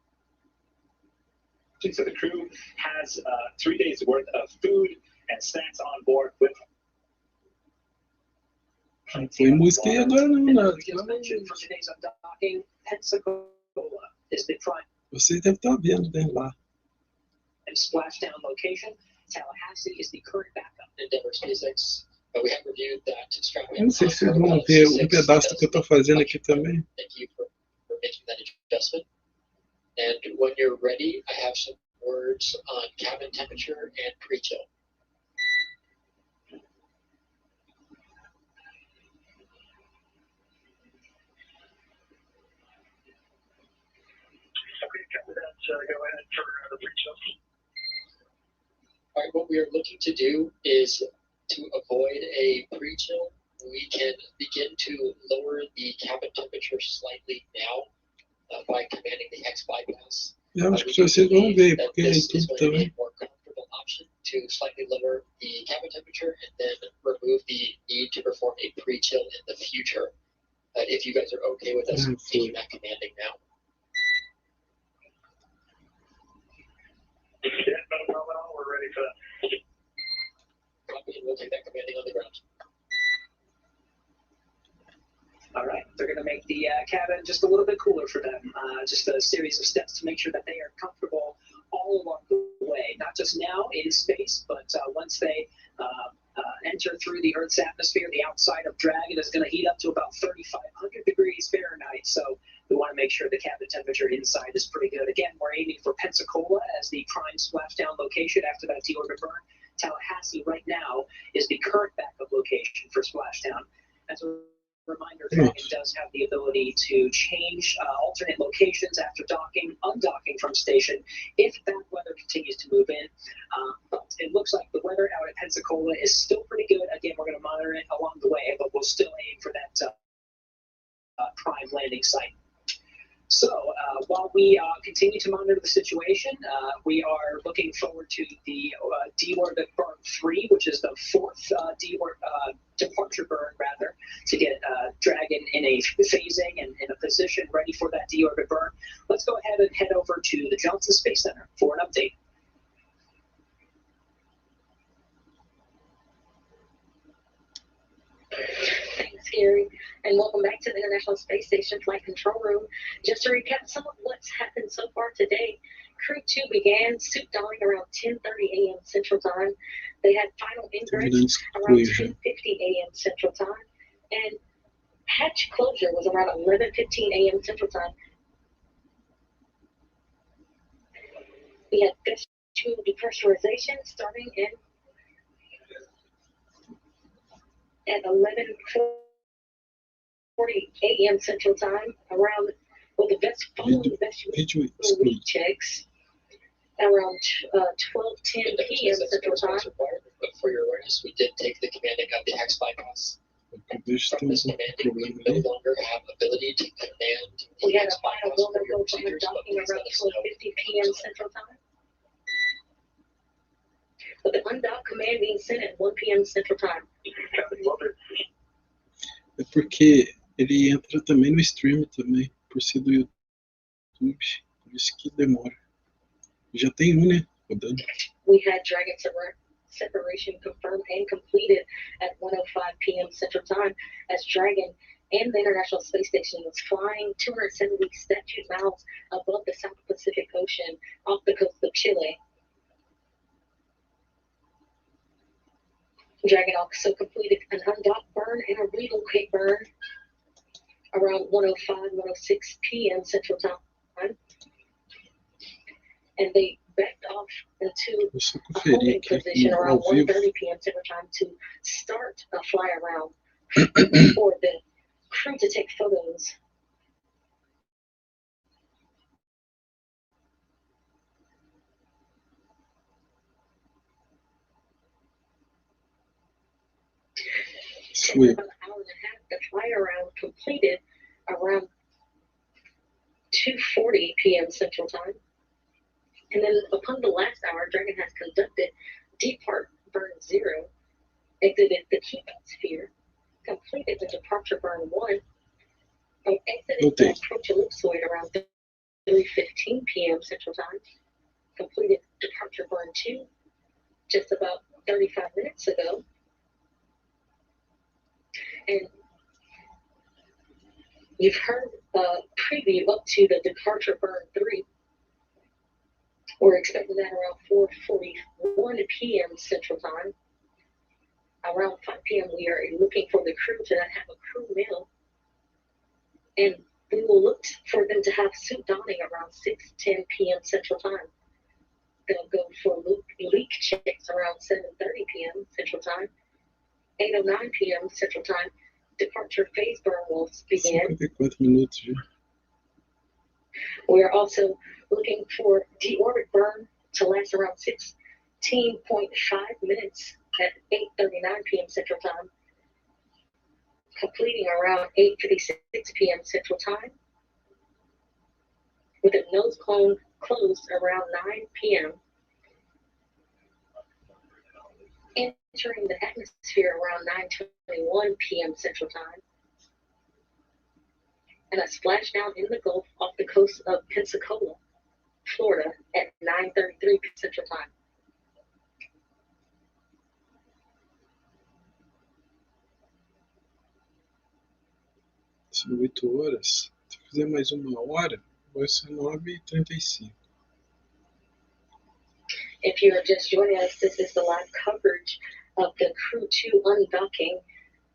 So the crew has 3 days worth of food and snacks on board with. Não foi música aí agora não, nada. For today's undocking, Pensacola is the prime. Vocês devem estar vendo, né, lá. And splashdown location, Tallahassee is the current backup. Endeavor SpaceX. We have reviewed that strategy. Eu não sei se vocês vão ver um pedaço do que eu estou fazendo aqui também. Thank you for making that adjustment. And when you're ready, I have some words on cabin temperature and pre-chill. Go ahead for the pre-chill. All right, what we are looking to do is to avoid a pre-chill. We can begin to lower the cabin temperature slightly now by commanding the X bypass. Eu acho que vocês vão ver, porque é this is tudo going to be também. a more comfortable option to slightly lower the cabin temperature and then remove the need to perform a pre-chill in the future. If you guys are okay with us taking that commanding now. Yeah, no problem at all. We're ready for that. Copy, and we'll take that commanding on the ground. All right, they're going to make the cabin just a little bit cooler for them. Just a series of steps to make sure that they are comfortable all along the way, not just now in space, but once they enter through the Earth's atmosphere, the outside of Dragon is going to heat up to about 3,500 degrees Fahrenheit. So we want to make sure the cabin temperature inside is pretty good. Again, we're aiming for Pensacola as the prime splashdown location after that deorbit burn. Tallahassee right now is the current backup location for splashdown. As a reminder, Dragon does have the ability to change alternate locations after docking, undocking from station if that weather continues to move in. But it looks like the weather out at Pensacola is still pretty good. Again, we're going to monitor it along the way, but we'll still aim for that prime landing site. So while we continue to monitor the situation, we are looking forward to the deorbit burn 3, which is the fourth departure burn, rather, to get Dragon in a phasing and in a position ready for that deorbit burn. Let's go ahead and head over to the Johnson Space Center for an update. Thanks, Gary, and welcome back to the International Space Station Flight Control Room. Just to recap some of what's happened so far today, Crew2 began suit dawing around 10:30 a.m. Central Time. They had final ingress around 10:50 a.m. Central Time, and hatch closure was around 11:15 a.m. Central Time. We had visual depressurization starting at 11:40 a.m. Central Time, around the visual leak checks around 12:10 p.m. Central Time. But for your awareness, we did take the commanding of the X bypass. From this commanding, we no longer have ability to command We the had X a final bypass for go your from procedures, but docking please around let us know. 12:50 p.m. Central Time. With the undock command being sent at 1 p.m. Central Time. É porque ele entra também no stream também, por ser do YouTube, por isso que demora. Já tem um, né, rodando. We had Dragon separation confirmed and completed at 1:05 p.m. Central Time as Dragon and the International Space Station was flying 270 statute miles above the South Pacific Ocean off the coast of Chile. Dragon also completed an undock burn and a relocate burn around 1:06 p.m. Central Time. And they backed off into Vou só a conferir holding aqui position ao around vivo. 1:30 p.m. Central Time to start a fly around for the crew to take photos. Fui. About an hour and a half, the fly around completed around 2:40 p.m. Central Time. And then upon the last hour, Dragon has conducted depart burn 0, exited the keep sphere, completed the departure burn 1, and exited the approach ellipsoid around 3:15 p.m. Central Time, completed departure burn 2 just about 35 minutes ago, and you've heard a preview up to the departure burn 3. We're expecting that around 4:41 p.m. Central Time. Around 5 p.m. we are looking for the crew to have a crew meal, and we will look for them to have suit donning around 6:10 p.m. Central Time. They'll go for leak checks around 7:30 p.m. Central Time. 8:09 p.m. Central Time, departure phase burn will begin. 54 minutos já. We are also looking for deorbit burn to last around 16.5 minutes at 8:39 p.m. Central Time, completing around 8:56 p.m. Central Time, with the nose cone closed around 9 p.m. Entering the atmosphere around 9:21 p.m. Central Time, and a splashdown in the Gulf off the coast of Pensacola, Florida at 9:33 Central Time. São 8 horas. Se eu fizer mais uma hora, vai ser 9:35. If you are just joining us, this is the live coverage of the Crew2 undocking.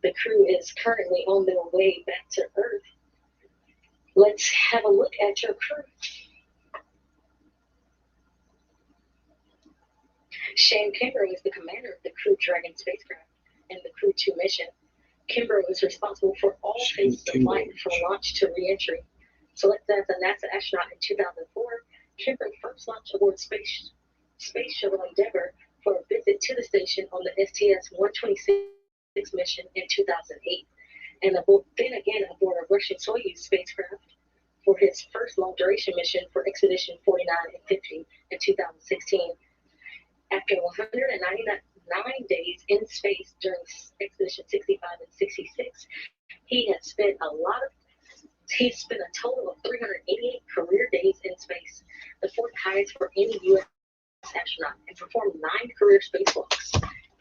The crew is currently on their way back to Earth. Let's have a look at your crew. Shane Kimbrough is the commander of the Crew Dragon spacecraft and the Crew2 mission. Kimbrough is responsible for all phases of flight from launch to re-entry. Selected as a NASA astronaut in 2004, Kimbrough first launched aboard Space Shuttle Endeavour for a visit to the station on the STS-126 mission in 2008, and then again aboard a Russian Soyuz spacecraft for his first long-duration mission for Expedition 49 and 50 in 2016. After 199 days in space during Expedition 65 and 66, he spent a total of 388 career days in space, the fourth highest for any U.S. astronaut, and performed 9 career spacewalks.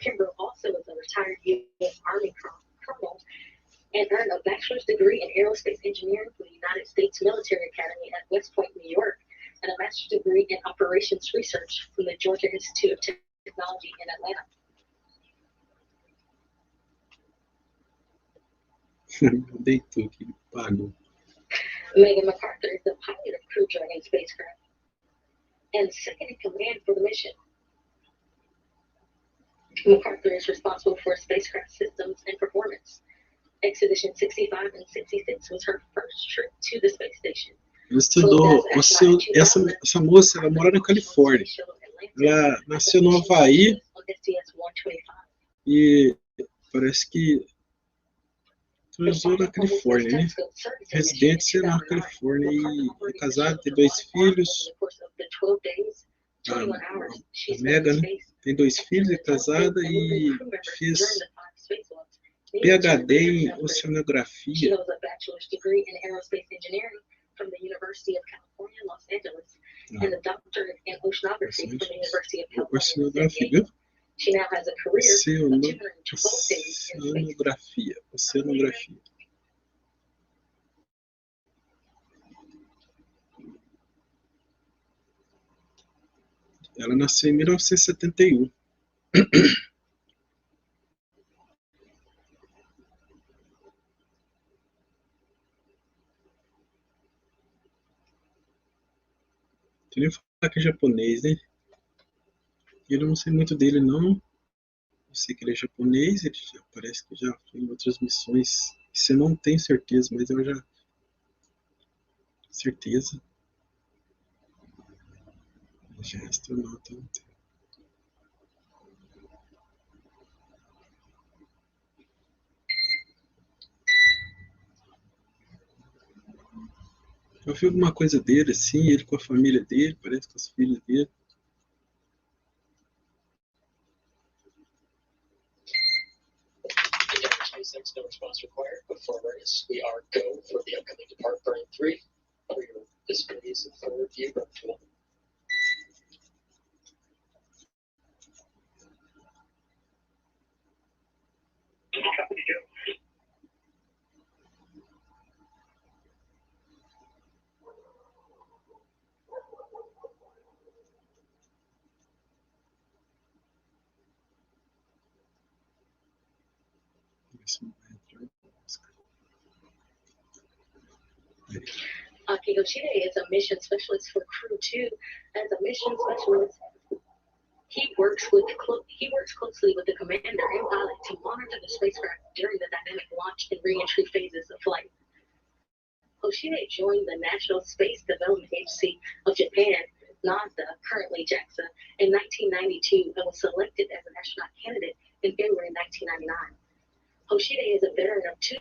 Kimbrough also is a retired U.S. Army colonel and earned a bachelor's degree in aerospace engineering from the United States Military Academy at West Point, New York, and a master's degree in operations research from the Georgia Institute of Technology in Atlanta. Deitou aqui, pagou. Megan MacArthur is the pilot of Crew Dragon spacecraft and second in command for the mission. MacArthur is responsible for spacecraft systems and performance. Expedition 65 and 66 was her first trip to the space station. Ela estudou, essa moça, ela mora na Califórnia. Ela nasceu no Havaí e parece que cruzou na Califórnia, né? Residente na Califórnia e é casada, tem 2 filhos. A Megan, né? Tem 2 filhos, é casada e fez PhD em oceanografia. From the University of California, Los Angeles, and a doctorate in oceanography from the University of California, San Diego. She now has a career of 212 days in space. Oceanografia. Ela nasceu em 1971. Tem nem falar que é japonês, né? Eu não sei muito dele, não. Eu sei que ele é japonês, ele já, parece que já foi em outras missões. Isso eu não tenho certeza, mas eu já... Certeza. Já é astronauta. Não tem. Eu vi alguma coisa dele, assim, ele com a família dele, parece com as filhas dele. SpaceX, no response required, but for awareness, we are go for the upcoming Depart Burn 3. For your displays for review, Burn tool. Yoshida is a mission specialist for Crew2. As a mission specialist, he works closely with the commander and pilot to monitor the spacecraft during the dynamic launch and re-entry phases of flight. Yoshida joined the National Space Development Agency of Japan, NASA, currently JAXA, in 1992 and was selected as an astronaut candidate in February 1999. Yoshida is a veteran of 2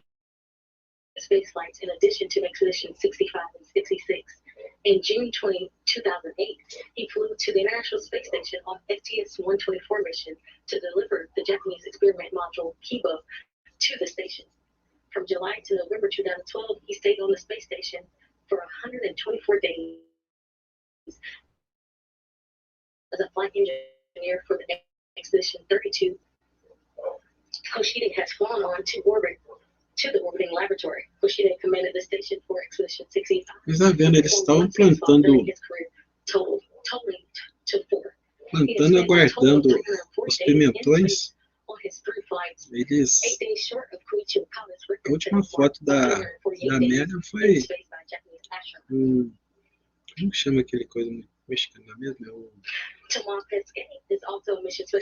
space flights in addition to Expedition 65 and 66. In June 2008, he flew to the International Space Station on STS-124 mission to deliver the Japanese experiment module Kibo to the station. From July to November 2012, he stayed on the space station for 124 days as a flight engineer for the Expedition 32. Yoshida has flown on to the orbiting laboratory. Yoshida commanded the station for Expedition 65. Mas tá vendo, eles estão plantando e aguardando os pimentões. Eles... A última foto da Megan foi... como chama aquele coisa mexicana mesmo?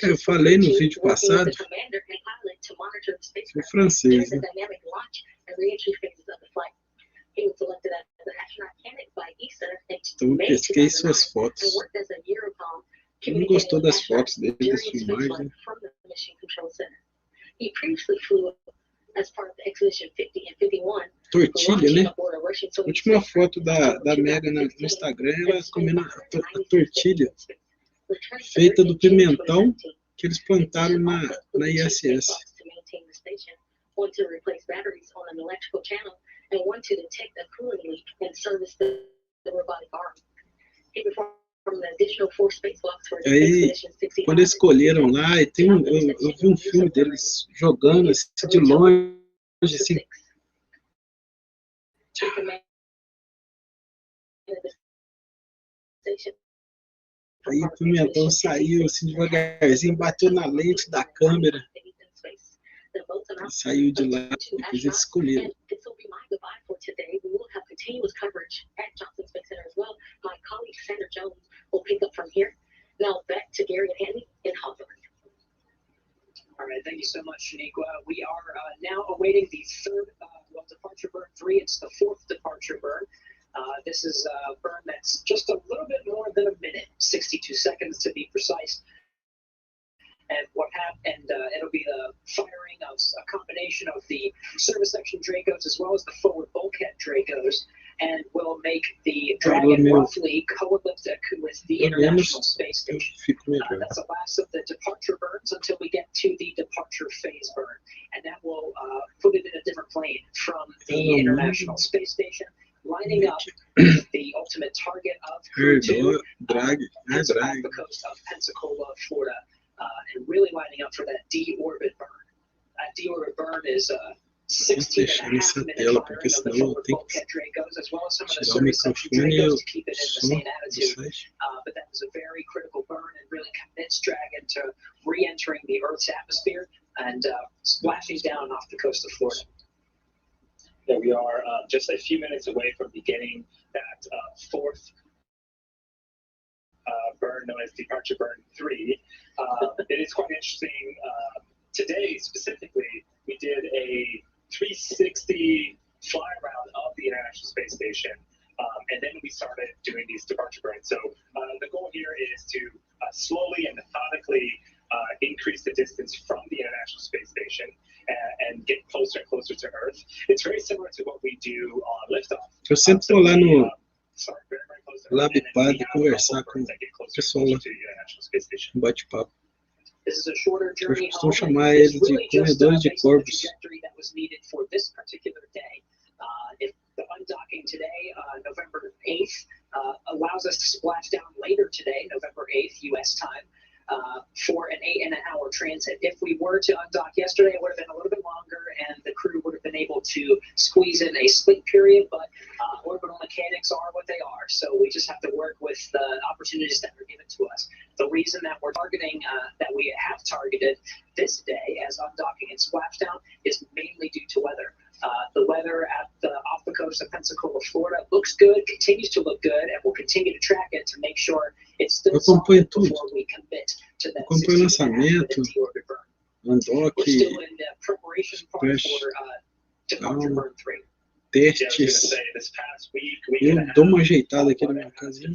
Eu falei no vídeo passado, foi francês, né? Então eu pesquei suas fotos. Ele não gostou das fotos dele, das filmagens, né? Tortilha, né? A última foto da Mega no Instagram, ela comendo a tortilha feita do pimentão que eles plantaram na ISS. Aí, quando eles escolheram lá, e tem eu vi um filme deles jogando assim, de longe, assim. Aí o pimentão saiu assim devagarzinho, bateu na lente da câmera e saiu de lá. Depois eles escolheram. All right, thank you so much, Shaniqua. We are now awaiting the third departure burn 3. It's the 4th departure burn. This is a burn that's just a little bit more than a minute, 62 seconds to be precise. And what happened? It'll be the firing of a combination of the service section Dracos as well as the forward bulkhead Dracos, and will make the Dragon roughly co-elliptic with the International Space Station. That's the last of the departure burns until we get to the departure phase burn, and that will put it in a different plane from the International Space Station, lining up the ultimate target of Crew2 off the coast of Pensacola, Florida. And really lining up for that D-orbit burn. That D-orbit burn is 16.5 minute firing of the forward bulkhead Dracos, as well as some of the service section Dracos to keep it in the same attitude. But that was a very critical burn and really commits Dragon to re-entering the Earth's atmosphere and splashing down off the coast of Florida. Yeah, we are just a few minutes away from beginning that 4th burn known as Departure Burn 3. It is quite interesting. Today, specifically, we did a 360 fly around of the International Space Station, and then we started doing these departure burns. So the goal here is to slowly and methodically increase the distance from the International Space Station and get closer and closer to Earth. It's very similar to what we do on liftoff. Eu sempre estou lá no LabPad conversar com o pessoal lá, um bate-papo. This is a shorter Eu journey costumo home, chamar and eles it's de really just corredores de based on the corvos. trajectory that was needed for this particular day. If the undocking today, November 8th, allows us to splash down later today, November 8th, U.S. time, for an 8-hour transit. If we were to undock yesterday, it would have been a little bit longer, and the crew would have been able to squeeze in a sleep period, but orbital mechanics are what they are, so we just have to work with the opportunities that are given to us. The reason that we're targeting, that we have targeted this day as undocking and splashdown is mainly due to weather. The weather off the coast of Pensacola, Florida looks good, continues to look good, and we'll continue to track it to make sure it's still solid before we commit to that 16.5 orbit burn. We're still in the preparation part for departure burn 3. Testes. Eu dou uma ajeitada aqui na minha casinha.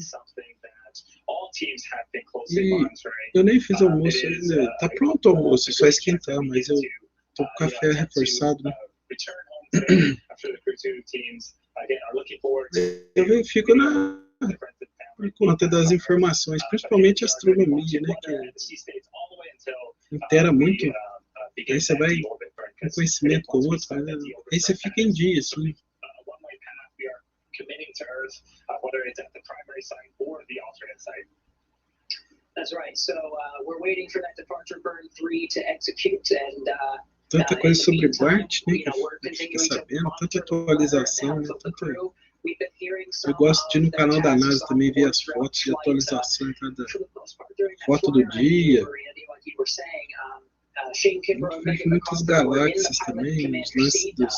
E eu nem fiz almoço ainda. Tá pronto o almoço, só esquentar, mas eu tô com café reforçado, né? Eu fico por conta das informações, principalmente astronomia, né? Que intera muito. Aí você vai com conhecimento com o outro, né? Aí você fica em dia, assim. That's right. So we're waiting for that departure burn 3 to execute, and tanta coisa sobre Bart, né, que eu fiquei sabendo, tanta atualização, né, eu gosto de ir no canal da NASA também ver as fotos de atualização, cada foto do dia. Eu vejo muitas galáxias também, os lances dos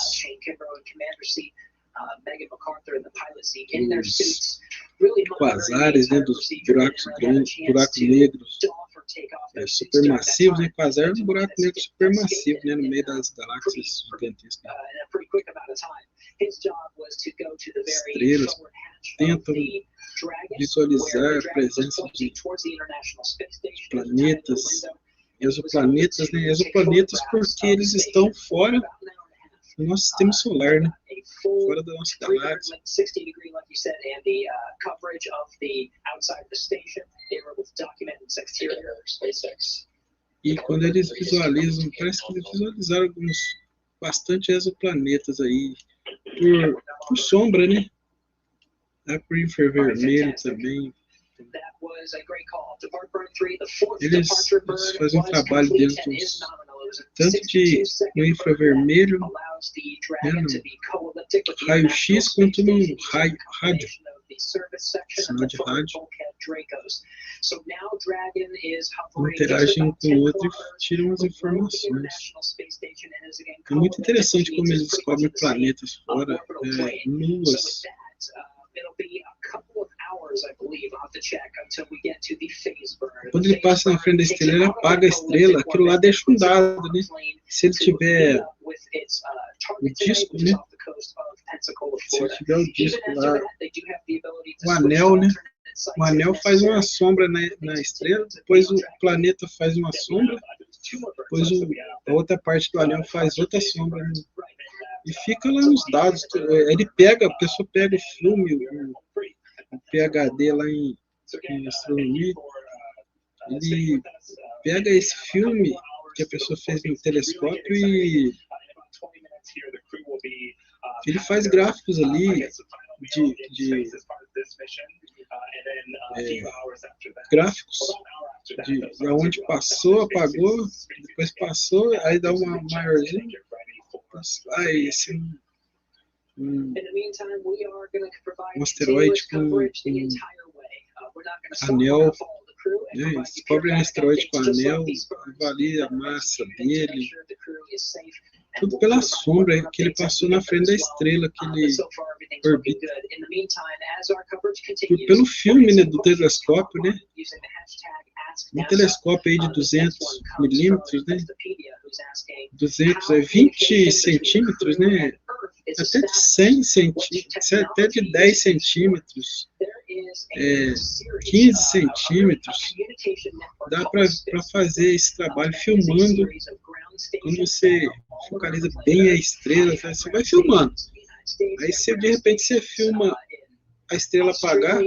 quasares, né, dos buracos grandes, buracos negros supermassivos, né, quasar é um buraco negro supermassivo, né, no meio das galáxias gigantescas. Estrelas tentam visualizar a presença de planetas, exoplanetas, né, exoplanetas porque eles estão fora do nosso sistema solar, né? Fora da nossa galáxia. E quando eles visualizam, parece que eles visualizaram bastante exoplanetas aí, por sombra, né? Por infravermelho também. Eles fazem um trabalho dentro dos, tanto de no infravermelho, né, no raio-x, quanto no rádio, sinal de rádio. Interagem com o outro e tiram as informações. É muito interessante como eles descobrem planetas fora, luas. Quando ele passa na frente da estrela, ele apaga a estrela, aquilo lá deixa um dado, né? Se ele tiver o disco, né? Se ele tiver o disco lá, o anel, né? O anel faz uma sombra na estrela, depois o planeta faz uma sombra, depois a outra parte do anel faz outra sombra, né? E fica lá nos dados. A pessoa pega o filme, o PhD lá em astronomia, ele pega esse filme que a pessoa fez no telescópio e ele faz gráficos ali gráficos de onde passou, apagou, depois passou, aí dá uma maiorzinha. Aí esse um asteroide com anel, né? Descobre um asteroide com anel, avalia a massa dele, Tudo pela sombra que ele passou na frente da estrela que ele orbita. Pelo filme, né, do telescópio, né? Um telescópio aí de 200 milímetros, né? 200 é 20 centímetros, né? Até de 100 centímetros, até de 10 centímetros, 15 centímetros. Dá para fazer esse trabalho filmando. Quando você focaliza bem a estrela, você vai filmando. Aí, se de repente você filma a estrela apagar,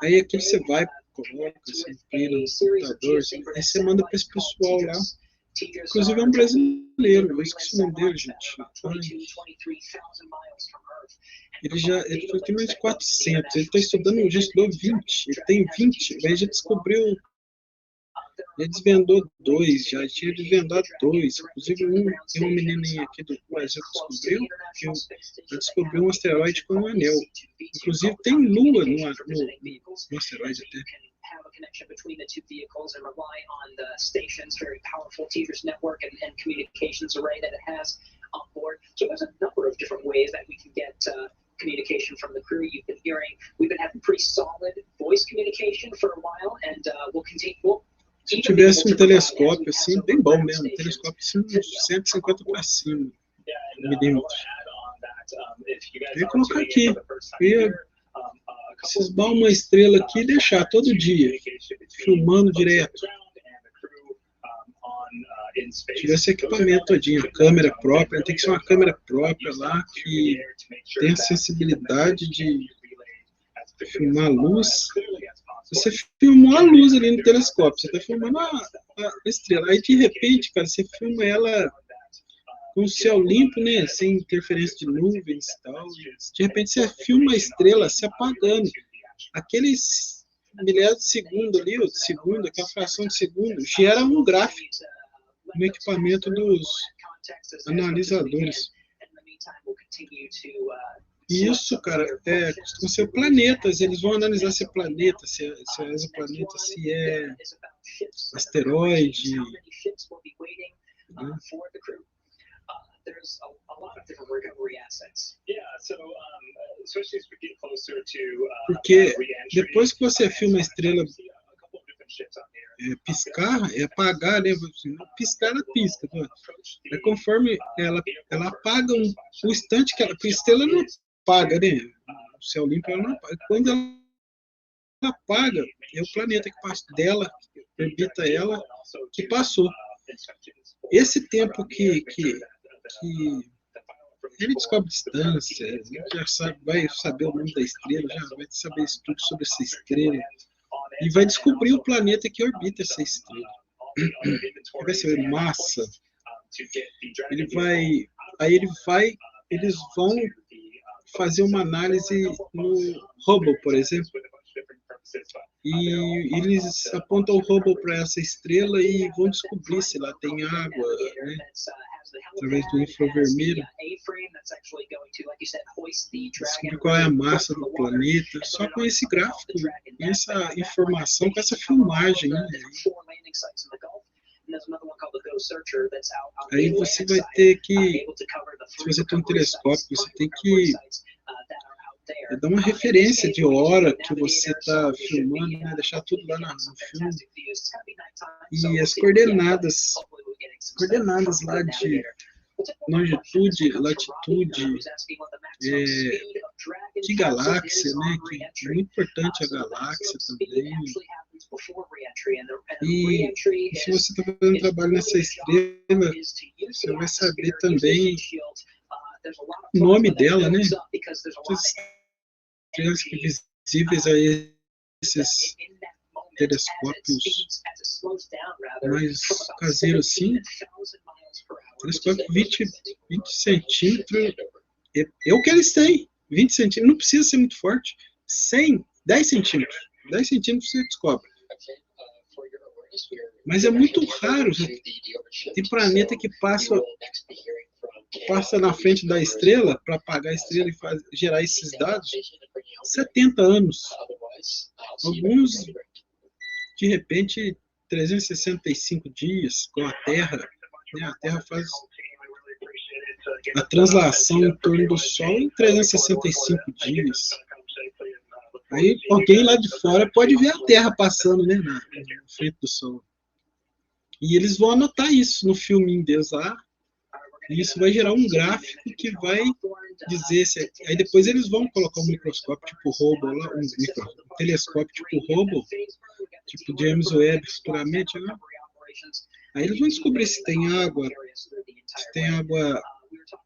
aí aqui você vai, coloca, você imprime no computador, aí você manda para esse pessoal lá. Inclusive é um brasileiro, eu esqueci o nome dele, gente. Ele foi tem mais de 400, ele está estudando, já estudou 20, ele tem 20, aí já descobriu. Ele desvendou 2, já tinha desvendado 2. Inclusive, tem uma menininha aqui do Brasil que descobriu um asteroide com um anel. Inclusive, tem lua no asteroide até. Have a connection between the two vehicles and rely on the station's very powerful TETRAS network and communications array that it has on board. So there's a number of different ways that we can get communication from the crew. You've been hearing, we've been having pretty solid voice communication for a while, and we'll continue. Se tivesse um telescópio assim, bem bom mesmo, um telescópio assim, uns 150 para cima, milímetros. Eu ia colocar aqui, cismar uma estrela aqui e deixar todo dia, filmando direto. Se tivesse equipamento todinho, câmera própria, tem que ser uma câmera própria lá, que tem a sensibilidade de filmar a luz. Você filmou a luz ali no telescópio, você está filmando a estrela, aí de repente, cara, você filma ela com o céu limpo, né, sem interferência de nuvens e tal, de repente você filma a estrela se apagando, aqueles milhares de segundo ali, o segundo, aquela fração de segundo, gera um gráfico no equipamento dos analisadores. E isso, cara, costuma ser planetas, eles vão analisar se é planeta, se é exoplaneta, se é asteroide, né? Porque depois que você filma a estrela piscar, apagar, né? Piscar, ela pisca. Tá? Conforme ela apaga o instante que a estrela não apaga, né? O céu limpo ela não apaga. Quando ela apaga, é o planeta que passa dela, orbita ela, que passou. Esse tempo que ele descobre distância, ele já sabe, vai saber o nome da estrela, já vai saber tudo sobre essa estrela, e vai descobrir o planeta que orbita essa estrela. Ele vai saber massa, eles vão fazer uma análise no Hubble, por exemplo, e eles apontam o Hubble para essa estrela e vão descobrir se lá tem água, né? Através do infravermelho, descobrir qual é a massa do planeta, só com esse gráfico, com essa informação, com essa filmagem, né? Aí você vai ter que, se você tem um telescópio, você tem que dar uma referência de hora que você está filmando, né? Deixar tudo lá no filme. E as coordenadas lá de longitude, latitude, de galáxia, né? Que é muito importante a galáxia também. E se você está fazendo trabalho nessa estrela, você vai saber também o nome dela, né? As estrelas visíveis a esses telescópios mais caseiros assim, telescópio 20 centímetros, é o que eles têm, 20 centímetros, não precisa ser muito forte, 10 centímetros você descobre. Mas é muito raro, tem planeta que passa na frente da estrela para apagar a estrela e gerar esses dados 70 anos. Alguns, de repente, 365 dias com a Terra. Né? A Terra faz a translação em torno do Sol em 365 dias. Aí alguém lá de fora pode ver a Terra passando, né, na frente do Sol. E eles vão anotar isso no filminho deles lá. E isso vai gerar um gráfico que vai dizer se... Aí depois eles vão colocar um microscópio tipo Hubble lá, um telescópio tipo Hubble, tipo James Webb futuramente, né? Aí eles vão descobrir se tem água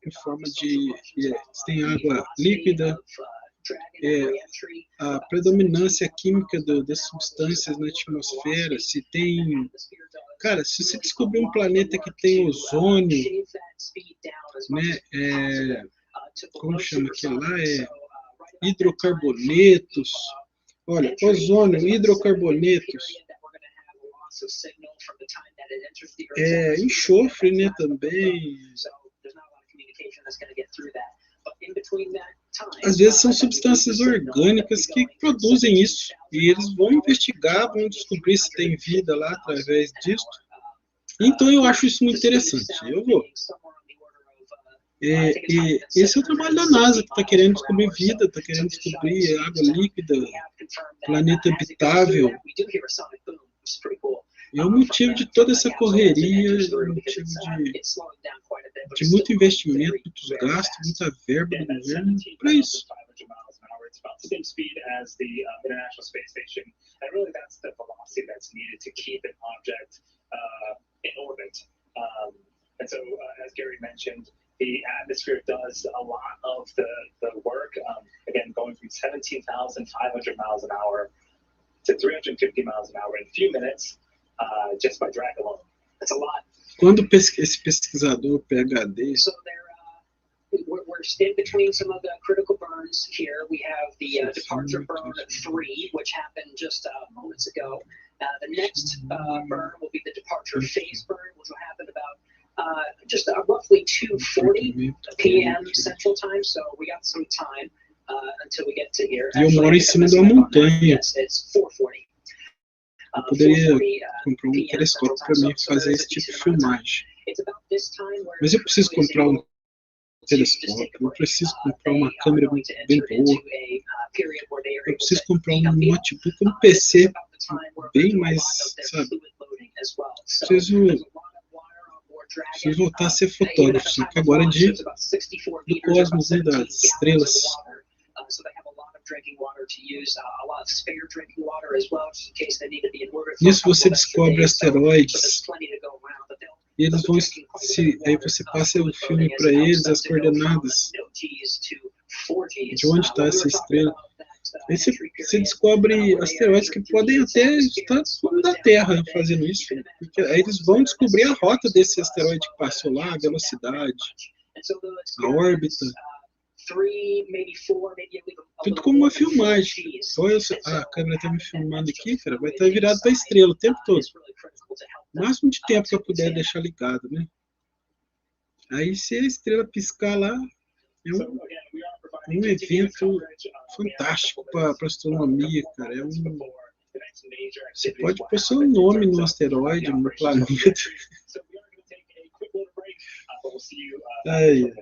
em forma de... se tem água líquida, a predominância química das substâncias na atmosfera, se tem... Cara, se você descobrir um planeta que tem ozônio, né, como chama aquilo lá? Hidrocarbonetos. Olha, ozônio, hidrocarbonetos. Enxofre, né, também. Às vezes são substâncias orgânicas que produzem isso. E eles vão investigar, vão descobrir se tem vida lá através disso. Então eu acho isso muito interessante. Eu vou. E esse é o trabalho da NASA, que está querendo descobrir vida, está querendo descobrir água líquida, planeta habitável. E o motivo de toda essa correria, o motivo de muito investimento, muitos gastos, muita verba do governo para isso. Same speed as the International Space Station, and really that's the velocity that's needed to keep an object in orbit. And so, as Gary mentioned, the atmosphere does a lot of the work. Again, going from 17,500 miles an hour to 350 miles an hour in a few minutes, just by drag alone. That's a lot. Quando esse pesquisador PhD... So we're in between some of the critical burns here. We have the departure burn 3, which happened just moments ago. The next burn will be the departure phase burn, which will happen about just roughly 2:40 p.m. Central Time. So we got some time until we get to here. Eu moro em cima de uma montanha. Yes, it's 4:40. Eu poderia comprar um telescópio para mim fazer esse tipo de filmagem. Mas eu preciso comprar um telescópio, eu preciso comprar uma câmera bem boa, eu preciso comprar um notebook, um PC bem mais, sabe, preciso voltar a ser fotógrafo, só que agora do cosmos, né, das estrelas. Nisso você descobre asteroides. E eles vão, aí você passa o filme para eles, as coordenadas de onde está essa estrela. Aí você descobre asteroides que podem até estar fora da Terra fazendo isso, porque aí eles vão descobrir a rota desse asteroide que passou lá, a velocidade, a órbita. Tudo como uma filmagem. Olha, a câmera está me filmando aqui, cara, vai estar virado para a estrela o tempo todo. O máximo de tempo que eu puder deixar ligado, né? Aí se a estrela piscar lá, é um evento fantástico para astronomia, cara. Você pode pôr seu nome no asteroide, no planeta. Aí.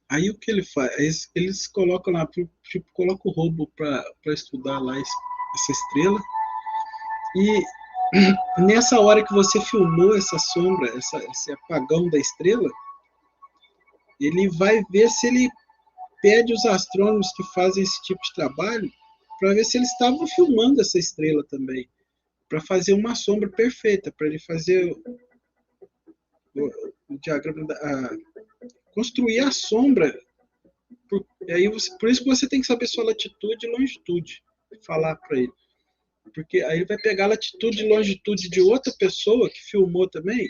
Aí o que ele faz? Eles colocam lá, tipo, colocam o robô para estudar lá essa estrela. E nessa hora que você filmou essa sombra, esse apagão da estrela, ele vai ver se ele pede os astrônomos que fazem esse tipo de trabalho para ver se eles estavam filmando essa estrela também, para fazer uma sombra perfeita, para ele fazer o diagrama construir a sombra. Por isso que você tem que saber sua latitude e longitude, falar para ele. Porque aí ele vai pegar a latitude e longitude de outra pessoa que filmou também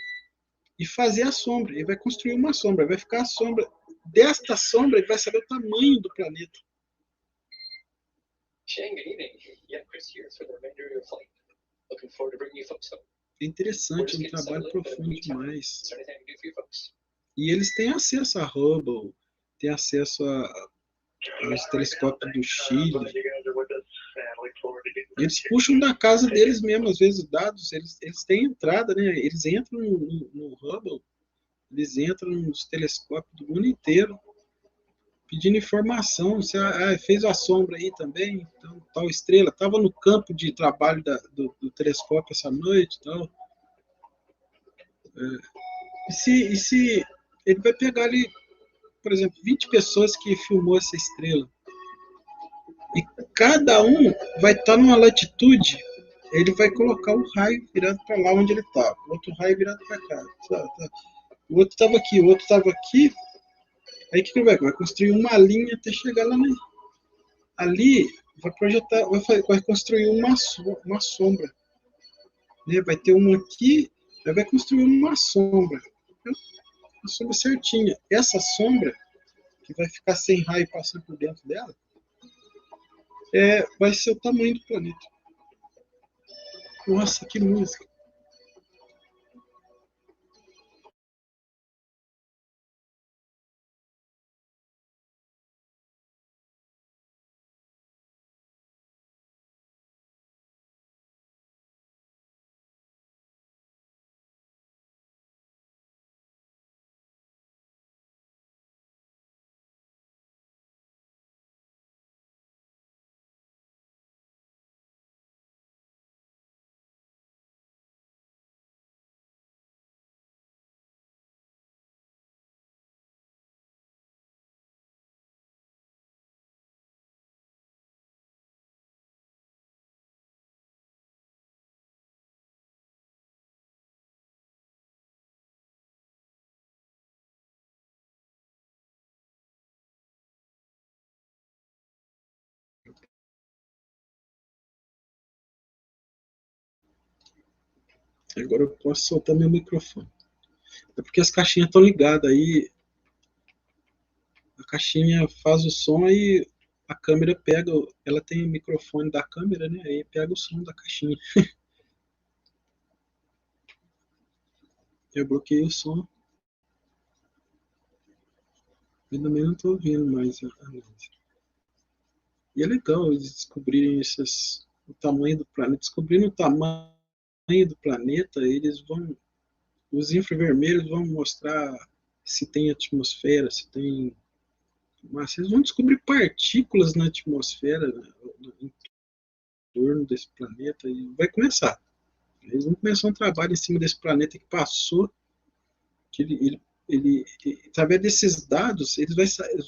e fazer a sombra. Ele vai construir uma sombra, vai ficar a sombra. Desta sombra ele vai saber o tamanho do planeta. É interessante, é um trabalho profundo demais. E eles têm acesso a Hubble, têm acesso aos telescópios do Chile. Eles puxam da casa deles mesmo, às vezes, os dados, eles têm entrada, né? Eles entram no Hubble, eles entram nos telescópios do mundo inteiro, pedindo informação. Você fez a sombra aí também, então, tal estrela, estava no campo de trabalho do telescópio essa noite, tal. E se ele vai pegar ali, por exemplo, 20 pessoas que filmou essa estrela, e cada um vai estar numa latitude, ele vai colocar o raio virado para lá onde ele estava, o outro raio virado para cá, o outro estava aqui, o outro estava aqui. Aí o que ele vai construir uma linha até chegar lá, né? Ali vai projetar, vai construir uma sombra, né? Vai ter uma aqui, aí vai construir uma sombra certinha. Essa sombra que vai ficar sem raio passando por dentro dela, vai ser o tamanho do planeta. Nossa, que música! Agora eu posso soltar meu microfone. É porque as caixinhas estão ligadas aí. A caixinha faz o som e a câmera pega, ela tem o microfone da câmera, né? Aí pega o som da caixinha. Eu bloqueei o som. Eu também não estou ouvindo mais a análise. E é legal eles descobrirem o tamanho do planeta. Descobrindo o tamanho do planeta, os infravermelhos vão mostrar se tem atmosfera, se tem. Mas eles vão descobrir partículas na atmosfera, né, em torno desse planeta, e vai começar. Eles vão começar um trabalho em cima desse planeta que passou, que através desses dados, eles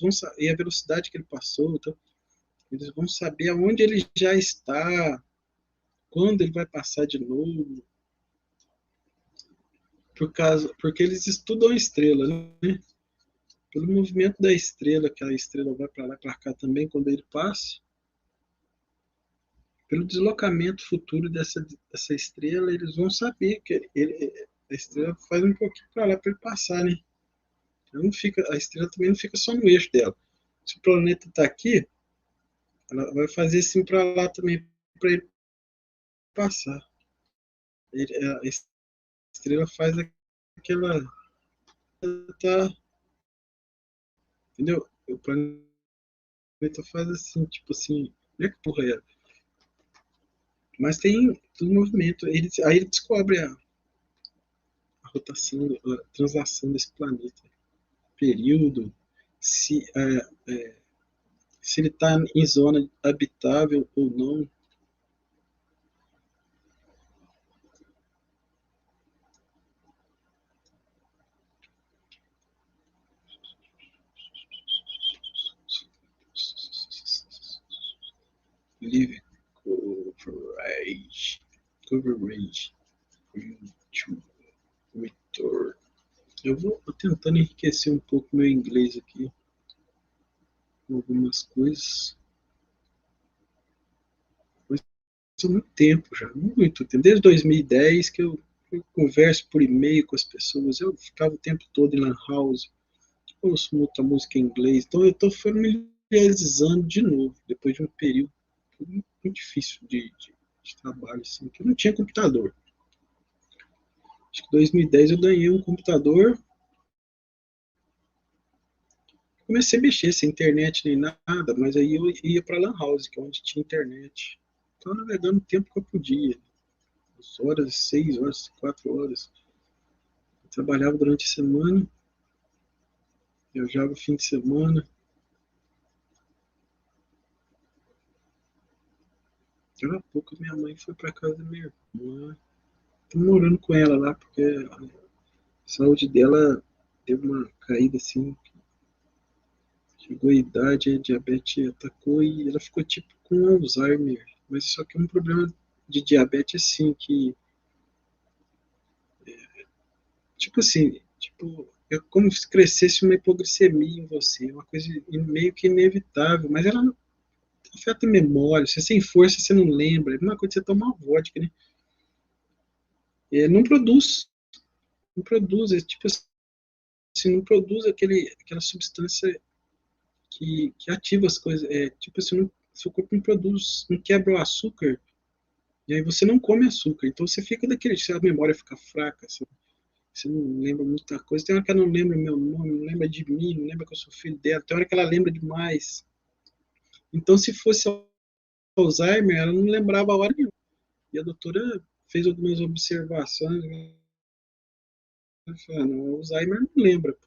vão saber a velocidade que ele passou, então, eles vão saber aonde ele já está, quando ele vai passar de novo, porque eles estudam a estrela, né? Pelo movimento da estrela, que a estrela vai para lá, para cá também, quando ele passa, pelo deslocamento futuro dessa estrela, eles vão saber que a estrela faz um pouquinho para lá para ele passar, né? A estrela também não fica só no eixo dela. Se o planeta está aqui, ela vai fazer assim para lá também, para ele passar. A estrela faz aquela. Tá, entendeu? O planeta faz assim, tipo assim. Não é que porra é? Mas tem todo movimento. Aí ele descobre a rotação, a translação desse planeta. Período, se, se ele está em zona habitável ou não. Live coverage. Crew2. Retorno. Eu vou tentando enriquecer um pouco meu inglês aqui com algumas coisas. Mas há muito tempo já, muito tempo. Desde 2010 que eu converso por e-mail com as pessoas. Eu ficava o tempo todo em lan house. Ouço muita música em inglês. Então eu estou familiarizando de novo, depois de um período muito difícil de trabalho, assim, que eu não tinha computador. Acho que em 2010 eu ganhei um computador. Comecei a mexer sem internet nem nada, mas aí eu ia para lan house, que é onde tinha internet. estava navegando o tempo que eu podia. 2 horas, 6 horas, 4 horas. Eu trabalhava durante a semana, viajava fim de semana. Daqui a pouco minha mãe foi para casa da minha irmã. Tô morando com ela lá, porque a saúde dela deu uma caída assim. Chegou a idade, a diabetes atacou e ela ficou tipo com Alzheimer. Mas só que é um problema de diabetes assim, que tipo assim, tipo, é como se crescesse uma hipoglicemia em você, é uma coisa meio que inevitável, mas ela não afeta a memória, você sem força, você não lembra, é uma coisa que você toma uma vodka, né? Não produz, não produz, é tipo assim, não produz aquela substância que ativa as coisas, tipo assim, seu corpo não produz, não quebra o açúcar, e aí você não come açúcar, então você fica daquele, a memória fica fraca, você não lembra muita coisa. Tem hora que ela não lembra meu nome, não lembra de mim, não lembra que eu sou filho dela. Tem hora que ela lembra demais. Então, se fosse Alzheimer, ela não lembrava a hora nenhuma. E a doutora fez algumas observações. Ela falou, não, Alzheimer não lembra.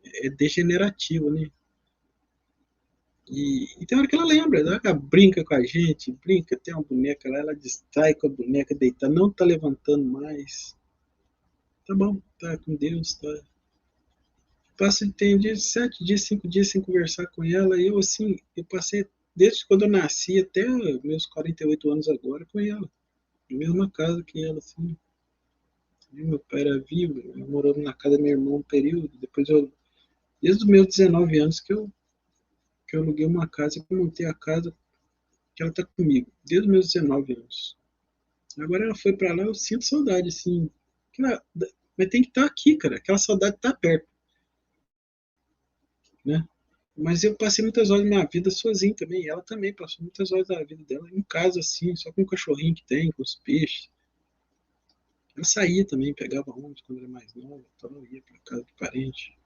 É degenerativo, né? E tem hora que ela lembra, né? Ela brinca com a gente, brinca, tem uma boneca lá, ela distrai com a boneca deitada, não tá levantando mais. Tá bom, tá com Deus, tá. Tem dias, 7 dias, 5 dias sem conversar com ela. E eu, assim, eu passei desde quando eu nasci até meus 48 anos agora com ela. Na mesma casa que ela, assim. Meu pai era vivo, eu morava na casa da minha irmã um período. Depois desde os meus 19 anos que eu aluguei uma casa, que eu montei a casa que ela tá comigo. Desde os meus 19 anos. Agora ela foi pra lá, eu sinto saudade, assim. Mas tem que estar aqui, cara. Aquela saudade tá perto, né? Mas eu passei muitas horas da minha vida sozinho também. E ela também passou muitas horas da vida dela em casa, assim, só com o cachorrinho que tem, com os peixes. Ela saía também, pegava ônibus quando era mais nova, então ia para casa de parente.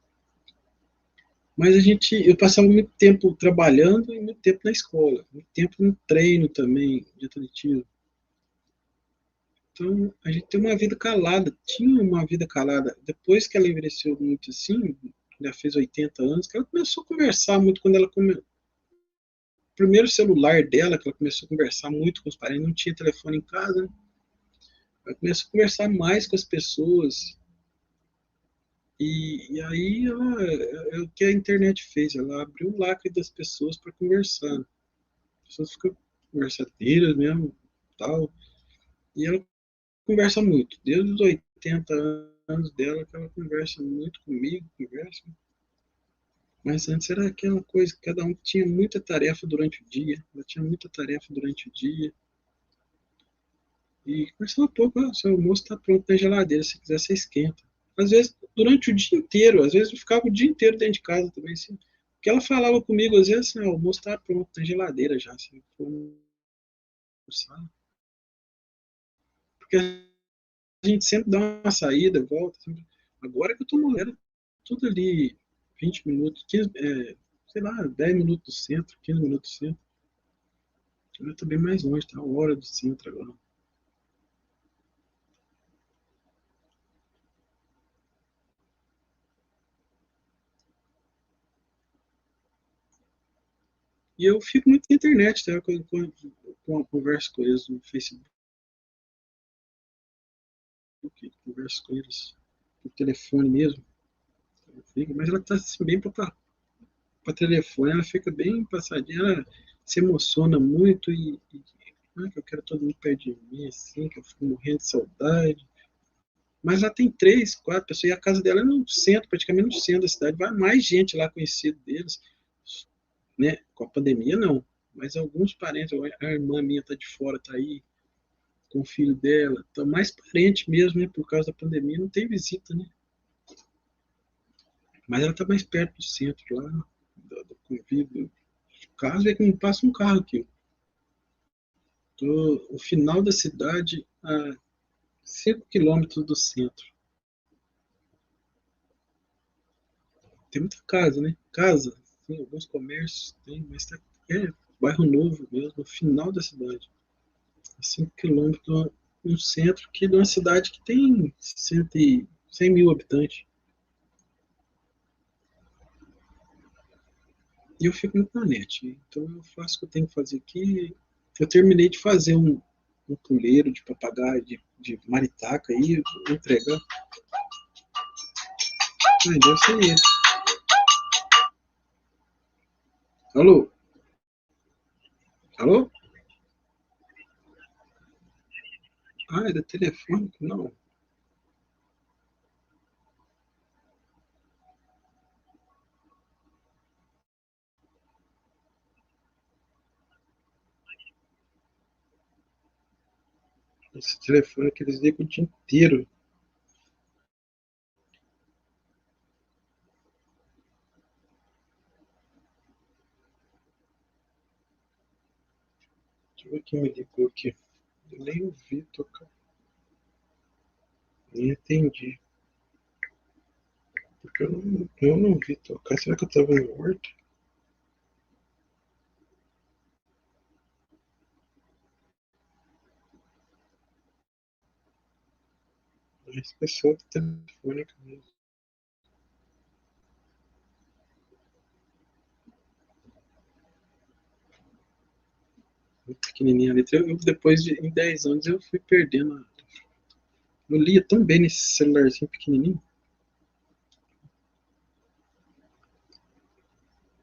Mas eu passava muito tempo trabalhando e muito tempo na escola, muito tempo no treino também de atletismo. Então a gente tem uma vida calada, tinha uma vida calada. Depois que ela envelheceu muito assim, já fez 80 anos, que ela começou a conversar muito quando ela primeiro celular dela, que ela começou a conversar muito com os parentes, não tinha telefone em casa, né? Ela começou a conversar mais com as pessoas. E aí é o que a internet fez, ela abriu o lacre das pessoas para conversar. As pessoas ficam conversateiras mesmo, tal. E ela conversa muito, desde os 80 anos dela que ela conversa muito comigo, conversa. Mas antes era aquela coisa, cada um tinha muita tarefa durante o dia, ela tinha muita tarefa durante o dia. E conversava um pouco, seu almoço está pronto na geladeira, se quiser você esquenta. Às vezes, durante o dia inteiro, às vezes eu ficava o dia inteiro dentro de casa também, assim. Porque ela falava comigo, às vezes, assim, o almoço está pronto na geladeira já, assim, porque a gente sempre dá uma saída, volta. Sempre. Agora que eu tô morando, tudo ali, 20 minutos, 15, sei lá, 10 minutos do centro, 15 minutos do centro. Eu tô bem mais longe, tá? 1 hora do centro agora. E eu fico muito na internet, tá? Com a conversa com eles no Facebook, converso com eles por telefone mesmo. Mas ela tá assim, bem para telefone, ela fica bem passadinha, ela se emociona muito que eu quero todo mundo perto de mim, assim, que eu fico morrendo de saudade. Mas lá tem 3, 4 pessoas, e a casa dela é no centro, praticamente no centro da cidade, vai mais gente lá conhecido deles, né? Com a pandemia não, mas alguns parentes, a irmã minha tá de fora, tá aí com o filho dela, tá mais parente mesmo, né? Por causa da pandemia, não tem visita, né? Mas ela tá mais perto do centro lá, do convívio. O caso é que não passa um carro aqui. O final da cidade a 5 quilômetros do centro. Tem muita casa, né? Casa, tem alguns comércios, tem, mas bairro novo mesmo, no final da cidade. 5 quilômetros no centro, que de uma cidade que tem 100 mil habitantes. E eu fico na internet. Então eu faço o que eu tenho que fazer aqui. Eu terminei de fazer um puleiro de papagaio, de maritaca aí, vou entregar. Deve ser ele. Alô? Alô? Ah, é da telefônica? Não. Esse telefone que eles ligam o dia inteiro. Deixa eu ver quem me ligou aqui. Eu nem ouvi tocar. Nem entendi. Porque eu não vi tocar. Será que eu tava morto? Esse pessoal do telefone mesmo. Muito pequenininha a letra. Depois em 10 anos eu fui perdendo. Eu lia tão bem nesse celularzinho pequenininho.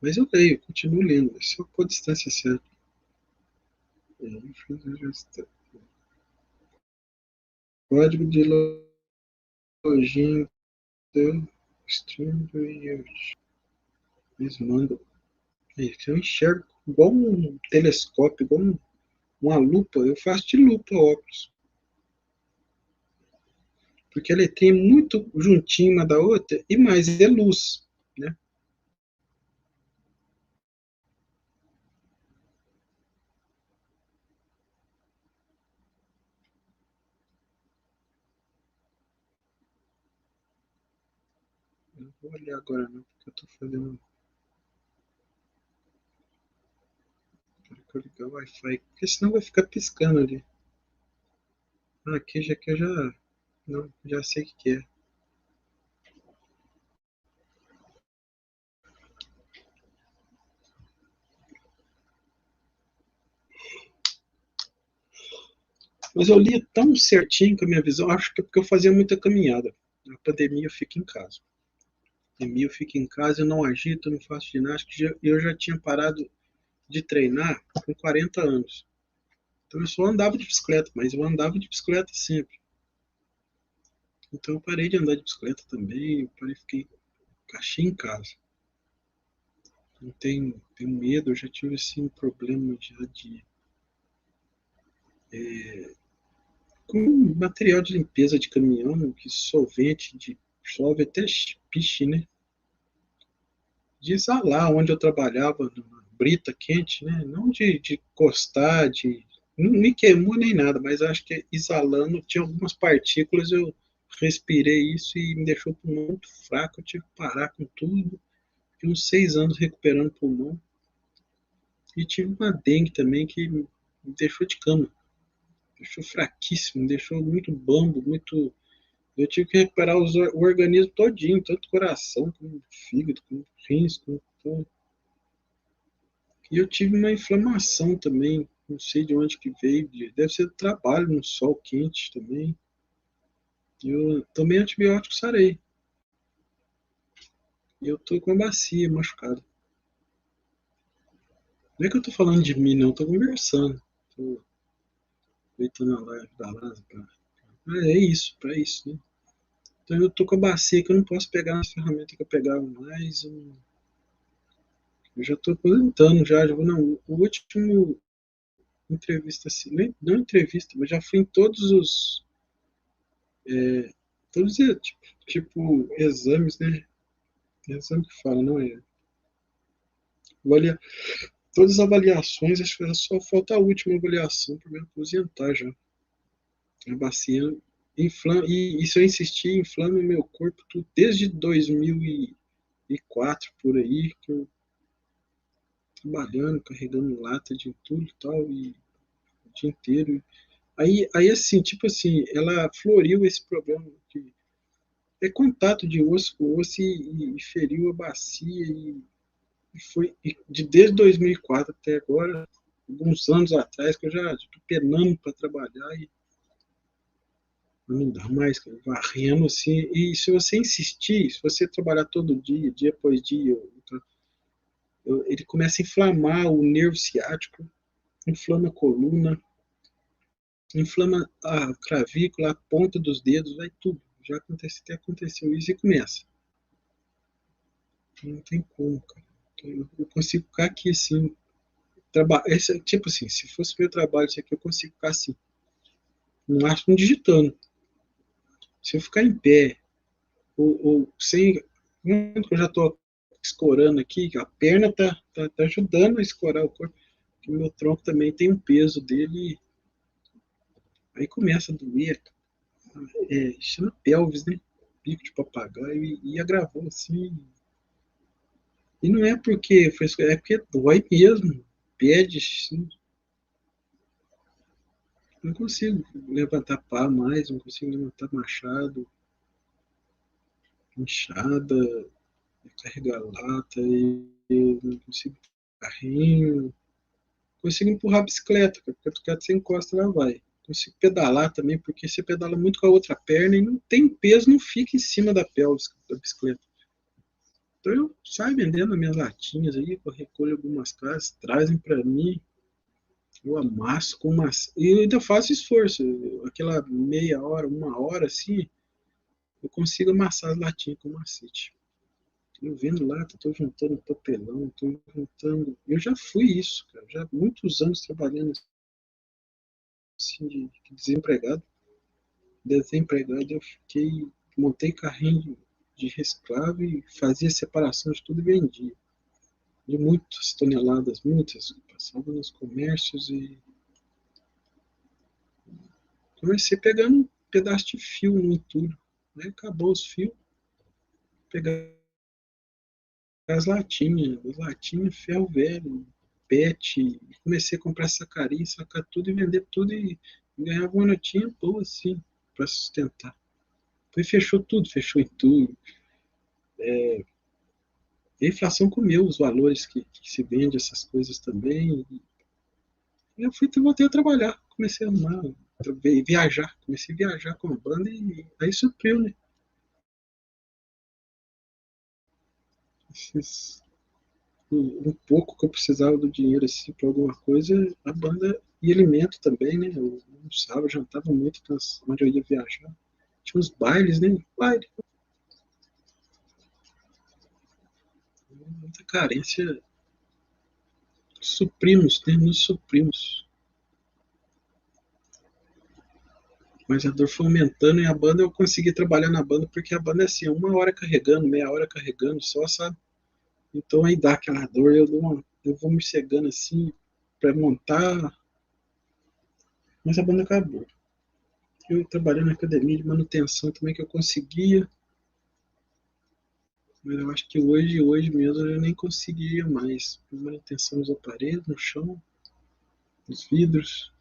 Mas eu leio, continuo lendo. É só por distância certa. Código de login do stream do YouTube. Eles mandam. Eu enxergo igual um telescópio, igual uma lupa. Eu faço de lupa óculos. Porque a letrinha é muito juntinha uma da outra e mais é luz, né? Não vou olhar agora não, porque eu tô fazendo. Quero que eu ligar o Wi-Fi, porque senão vai ficar piscando ali. Ah, aqui eu já. Não, já sei o que é. Mas eu lia tão certinho com a minha visão, acho que é porque eu fazia muita caminhada. Na pandemia eu fico em casa. Na pandemia eu fico em casa, eu não agito, eu não faço ginástica. Eu já tinha parado de treinar com 40 anos. Então eu só andava de bicicleta, mas eu andava de bicicleta sempre. Então eu parei de andar de bicicleta também, fiquei caixinha em casa. Não tenho medo, eu já tive assim, um problema já com material de limpeza de caminhão, que solvente, dissolve até piche, né? De exalar onde eu trabalhava, na brita quente, né? Não de encostar, não me queimou nem nada, mas acho que exalando, tinha algumas partículas, eu respirei isso e me deixou o pulmão muito fraco, eu tive que parar com tudo. Fiquei uns 6 anos recuperando o pulmão. E tive uma dengue também que me deixou de cama. Deixou fraquíssimo, me deixou muito bambo, muito. Eu tive que recuperar o organismo todinho, tanto coração, como fígado, como rins, como tudo. E eu tive uma inflamação também, não sei de onde que veio, deve ser do trabalho no sol quente também. Eu tomei antibiótico, sarei. E eu tô com a bacia machucada. Não é que eu tô falando de mim, não, eu tô conversando. Tô aproveitando a live da Lázaro. É isso, pra isso, né? Então eu tô com a bacia que eu não posso pegar as ferramentas que eu pegava mais. Eu já tô aposentando, já vou, não. O último entrevista assim, não entrevista, mas já fui em todos tipo exames, né? Exame que fala, não é? Avalia, todas as avaliações, acho que só falta a última avaliação para me aposentar já. A bacia inflama, e se eu insistir, inflama o meu corpo tudo, desde 2004 por aí, que eu trabalhando, carregando lata de entulho e tal, e o dia inteiro. Aí assim, tipo assim, ela floriu esse problema de contato de osso com osso e feriu a bacia desde 2004 até agora, alguns anos atrás, que eu já estou penando para trabalhar e não dá mais, cara, varrendo assim. E se você insistir, se você trabalhar todo dia, dia após dia, ele começa a inflamar o nervo ciático, inflama a coluna, inflama a clavícula, a ponta dos dedos, vai tudo. Já até aconteceu isso e começa. Não tem como, cara. Eu consigo ficar aqui assim, tipo assim, se fosse meu trabalho isso aqui, eu consigo ficar assim, no máximo digitando. Se eu ficar em pé, ou sem. Eu já estou escorando aqui, a perna tá ajudando a escorar o corpo, porque o meu tronco também tem um peso dele, aí começa a doer, chama pelvis, né? Bico de papagaio, e agravou assim. E não é porque é porque dói mesmo, pede, assim, não consigo levantar pá mais, não consigo levantar machado, enxada, carregar lata, e não consigo carrinho. Consigo empurrar a bicicleta, porque a bicicleta você encosta, ela vai. Consigo pedalar também, porque você pedala muito com a outra perna e não tem peso, não fica em cima da pelvis da bicicleta. Então eu saio vendendo minhas latinhas aí, eu recolho algumas casas, trazem para mim, eu amasso com massa. E eu ainda faço esforço, aquela meia hora, uma hora assim, eu consigo amassar as latinhas com macete. Eu vendo lá, estou juntando papelão, estou juntando. Eu já fui isso, cara, já há muitos anos trabalhando assim, de desempregado. Desempregado, eu fiquei, montei carrinho de reciclável e fazia separação de tudo e vendia. De muitas toneladas, muitas. Passava nos comércios e comecei pegando um pedaço de fio no entulho. Aí acabou os fios, pegar as latinhas, ferro velho, PET. Comecei a comprar sacarim, sacar tudo e vender tudo e ganhava uma notinha boa assim, para sustentar. Depois fechou tudo, fechou em tudo. A inflação comeu os valores que se vende essas coisas também. E eu voltei a trabalhar, comecei a arrumar, viajar, comecei a viajar com a banda e aí supriu, né? Esses, um pouco que eu precisava do dinheiro assim, para alguma coisa, a banda e alimento também, né? Eu almoçava, jantava muito onde eu ia viajar. Tinha uns bailes, né? Baile. Muita carência. Suprimos, né? Nos suprimos. Mas a dor foi aumentando e a banda eu consegui trabalhar na banda porque a banda é assim, uma hora carregando, meia hora carregando só, sabe? Então aí dá aquela dor, eu vou me cegando assim para montar, mas a banda acabou. Eu trabalhei na academia de manutenção também que eu conseguia, mas eu acho que hoje mesmo eu nem conseguiria mais. Manutenção nos aparelhos, no chão, nos vidros.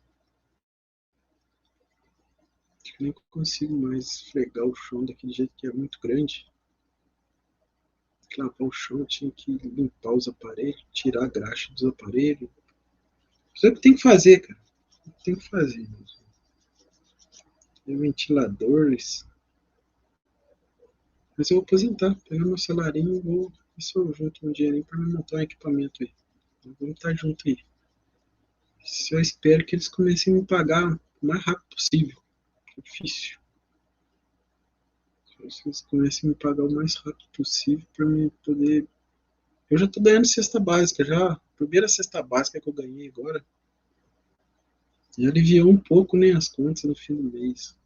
Acho que nem consigo mais esfregar o chão daquele jeito que é muito grande. Lavar o chão, tinha que limpar os aparelhos, tirar a graxa dos aparelhos. Isso é o que tem que fazer, cara. Tem que fazer. Ventiladores. Mas eu vou aposentar, pegar meu salarinho e vou ver se eu junto um dinheirinho para me montar um equipamento aí. Vamos estar junto aí. Eu espero que eles comecem a me pagar o mais rápido possível. É difícil. Se eles comecem a me pagar o mais rápido possível para mim poder. Eu já estou ganhando cesta básica já. A primeira cesta básica que eu ganhei agora. E aliviou um pouco, né, as contas no fim do mês.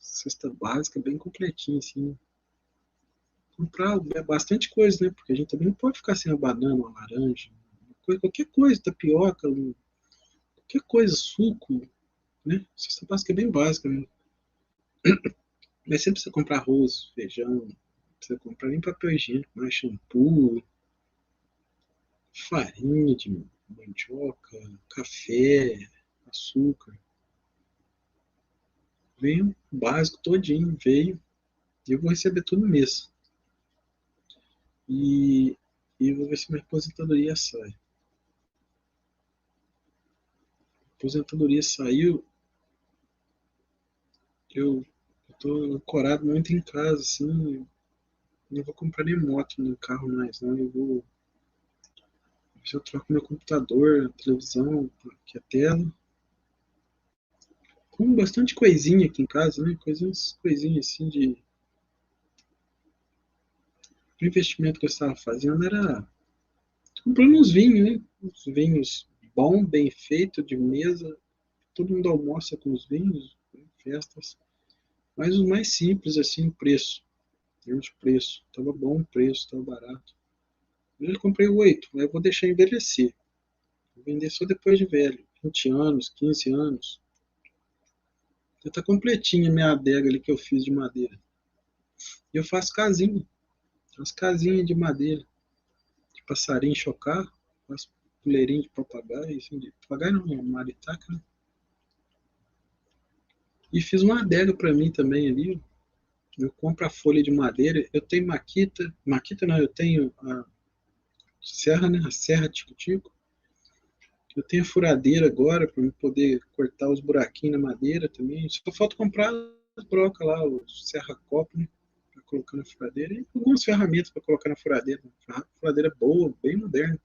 Cesta básica bem completinha, assim. Comprar bastante coisa, né? Porque a gente também não pode ficar sem uma banana, uma laranja, qualquer coisa, tapioca, qualquer coisa, suco, né? Cesta básica é bem básica, né? Mas sempre precisa comprar arroz, feijão, precisa comprar nem papel higiênico, mais shampoo, farinha de mandioca, café, açúcar. Veio o básico todinho, veio. E eu vou receber tudo mês. E eu vou ver se minha aposentadoria sai. A aposentadoria saiu, eu tô ancorado muito em casa, assim. Não vou comprar nem moto nem carro mais, não. Eu vou. Eu troco meu computador, a televisão, aqui a tela. Com bastante coisinha aqui em casa, né? Coisinhas assim de. O investimento que eu estava fazendo era comprando uns vinhos, né? Uns vinhos bons, bem feitos, de mesa. Todo mundo almoça com os vinhos, em festas. Mas os mais simples, assim, preço. Em termos de preço. Tava bom o preço, tava barato. Eu comprei 8, mas eu vou deixar envelhecer. Vou vender só depois de velho. 20 anos, 15 anos. Já tá completinha a minha adega ali que eu fiz de madeira. E eu faço casinha. As casinhas de madeira. De passarinho chocar. Faço puleirinho de papagaio. Assim, de papagaio não, maritaca. Né? E fiz uma adega para mim também ali. Eu compro a folha de madeira. Eu tenho maquita. Maquita não, eu tenho a serra, né? A serra tico-tico. Eu tenho a furadeira agora para poder cortar os buraquinhos na madeira também. Só falta comprar as brocas lá, o serra-copo, né? Para colocar na furadeira. E algumas ferramentas para colocar na furadeira. Furadeira boa, bem moderna.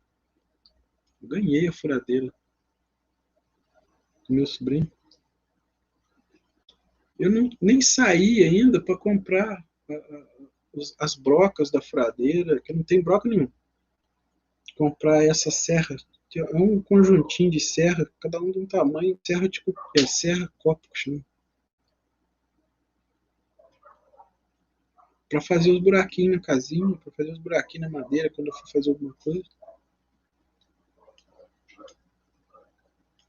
Eu ganhei a furadeira do meu sobrinho. Eu nem saí ainda para comprar as brocas da furadeira, que não tem broca nenhuma. Comprar essa serra, que é um conjuntinho de serra, cada um de um tamanho, serra tipo, serra copo que chama. Para fazer os buraquinhos na casinha, para fazer os buraquinhos na madeira quando eu for fazer alguma coisa.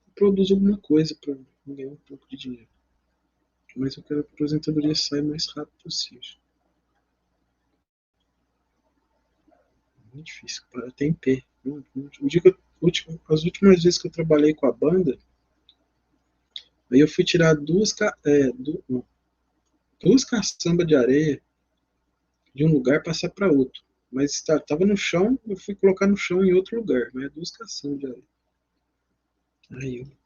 Eu produzo alguma coisa para ganhar um pouco de dinheiro. Mas eu quero que a aposentadoria saia o mais rápido possível. Muito difícil, para ter em pé. As últimas vezes que eu trabalhei com a banda, aí eu fui tirar duas caçambas de areia de um lugar e passar para outro. Mas estava no chão, eu fui colocar no chão em outro lugar. Mas é duas caçambas de areia. Aí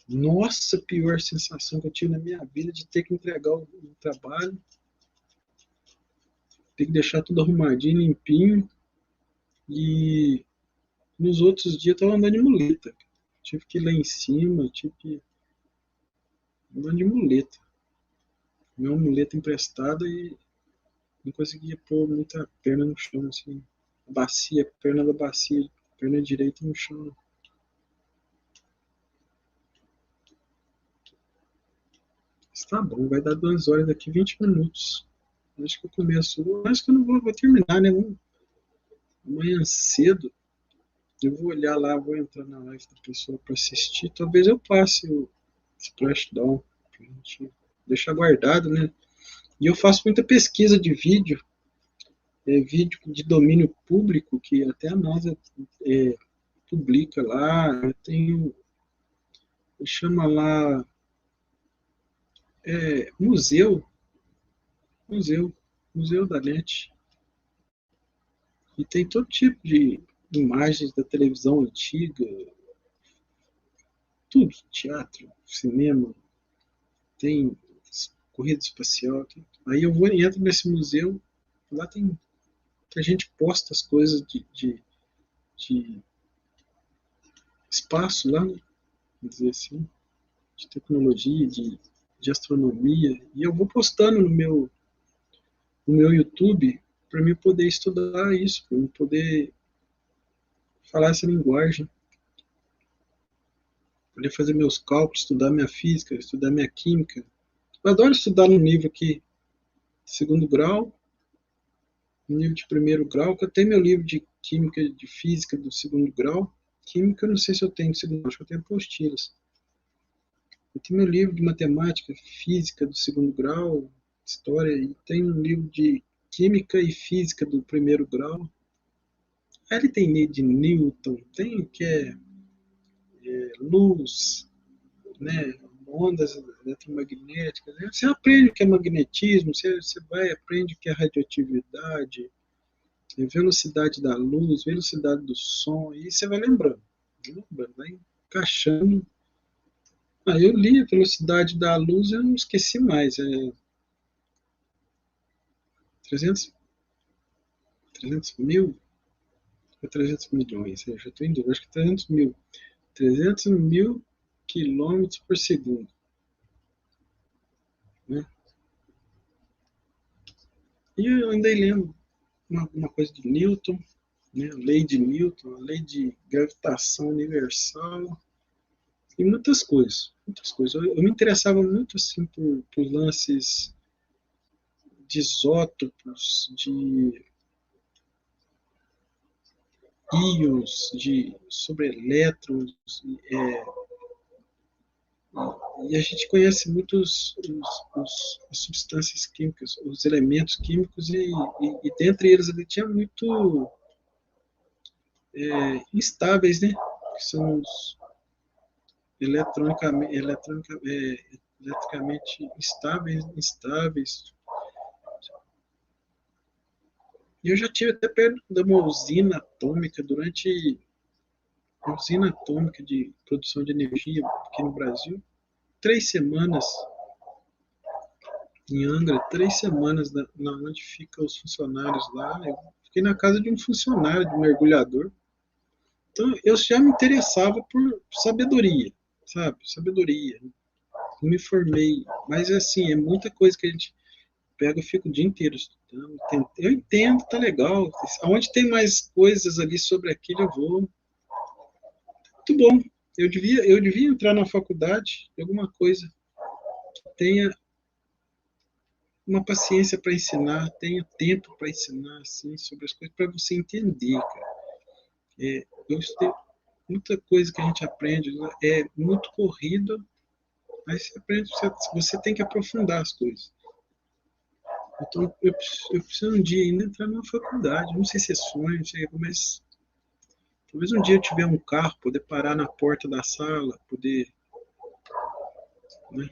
nossa, a pior sensação que eu tive na minha vida de ter que entregar o trabalho, ter que deixar tudo arrumadinho, limpinho. E nos outros dias eu estava andando de muleta. Tive que ir lá em cima, tive que ir andando de muleta. Minha muleta emprestada e não conseguia pôr muita perna no chão, assim. A bacia, a perna da bacia, perna direita no chão. Mas tá bom, vai dar 2 horas daqui, 20 minutos. Acho que eu começo. Acho que eu não vou terminar, né? Amanhã cedo eu vou olhar lá, vou entrar na live da pessoa para assistir. Talvez eu passe o Splashdown pra gente deixar guardado, né? E eu faço muita pesquisa de vídeo, vídeo de domínio público, que até a NASA publica lá. Eu tenho, chama lá museu, museu da net. E tem todo tipo de imagens da televisão antiga, tudo, teatro, cinema, tem corrida espacial. Aí eu vou e entro nesse museu, lá tem que a gente posta as coisas de espaço lá, né? Vamos dizer assim, de tecnologia, de astronomia, e eu vou postando no meu YouTube para mim poder estudar isso, para mim poder falar essa linguagem, poder fazer meus cálculos, estudar minha física, estudar minha química. Eu adoro estudar no nível aqui, segundo grau, no nível de primeiro grau, que eu tenho meu livro de química, de física do segundo grau. Química, eu não sei se eu tenho segundo grau, acho que eu tenho apostilas. Eu tenho meu livro de matemática, física do segundo grau, história, e tenho um livro de química e física do primeiro grau. Aí ele tem lei de Newton, tem que luz, né? Ondas eletromagnéticas. Você aprende o que é magnetismo, você vai aprende o que é radioatividade, velocidade da luz, velocidade do som, e você vai lembrando, vai encaixando. Aí eu li a velocidade da luz, eu não esqueci mais, 300, 300 mil ou 300 milhões, eu já estou em dúvida, acho que 300 mil. 300 mil quilômetros por segundo. Né? E eu ainda lembro uma coisa de Newton, né? A lei de Newton, a lei de gravitação universal e muitas coisas. Muitas coisas. Eu me interessava muito assim, por lances de isótopos, de íons, sobre elétrons, e a gente conhece muito as substâncias químicas, os elementos químicos, e dentre eles ali tinha muito instáveis, né? Que são os eletricamente instáveis. E eu já tive até perto de uma usina atômica, durante uma usina atômica de produção de energia aqui no Brasil. 3 semanas em Angra, 3 semanas na onde ficam os funcionários lá. Eu fiquei na casa de um funcionário, de um mergulhador. Então eu já me interessava por sabedoria, sabe? Sabedoria. Eu me formei, mas assim, é muita coisa que a gente pega, eu fico o dia inteiro estudando. Eu entendo, tá legal. Aonde tem mais coisas ali sobre aquilo, eu vou. Muito bom. Eu devia entrar na faculdade, alguma coisa que tenha uma paciência para ensinar, tenha tempo para ensinar assim, sobre as coisas, para você entender, cara. Eu estudei muita coisa que a gente aprende, é muito corrido, mas você aprende, você tem que aprofundar as coisas. Então, eu preciso um dia ainda entrar numa faculdade, não sei se é sonho, não sei, mas talvez um dia eu tiver um carro, poder parar na porta da sala, poder, né?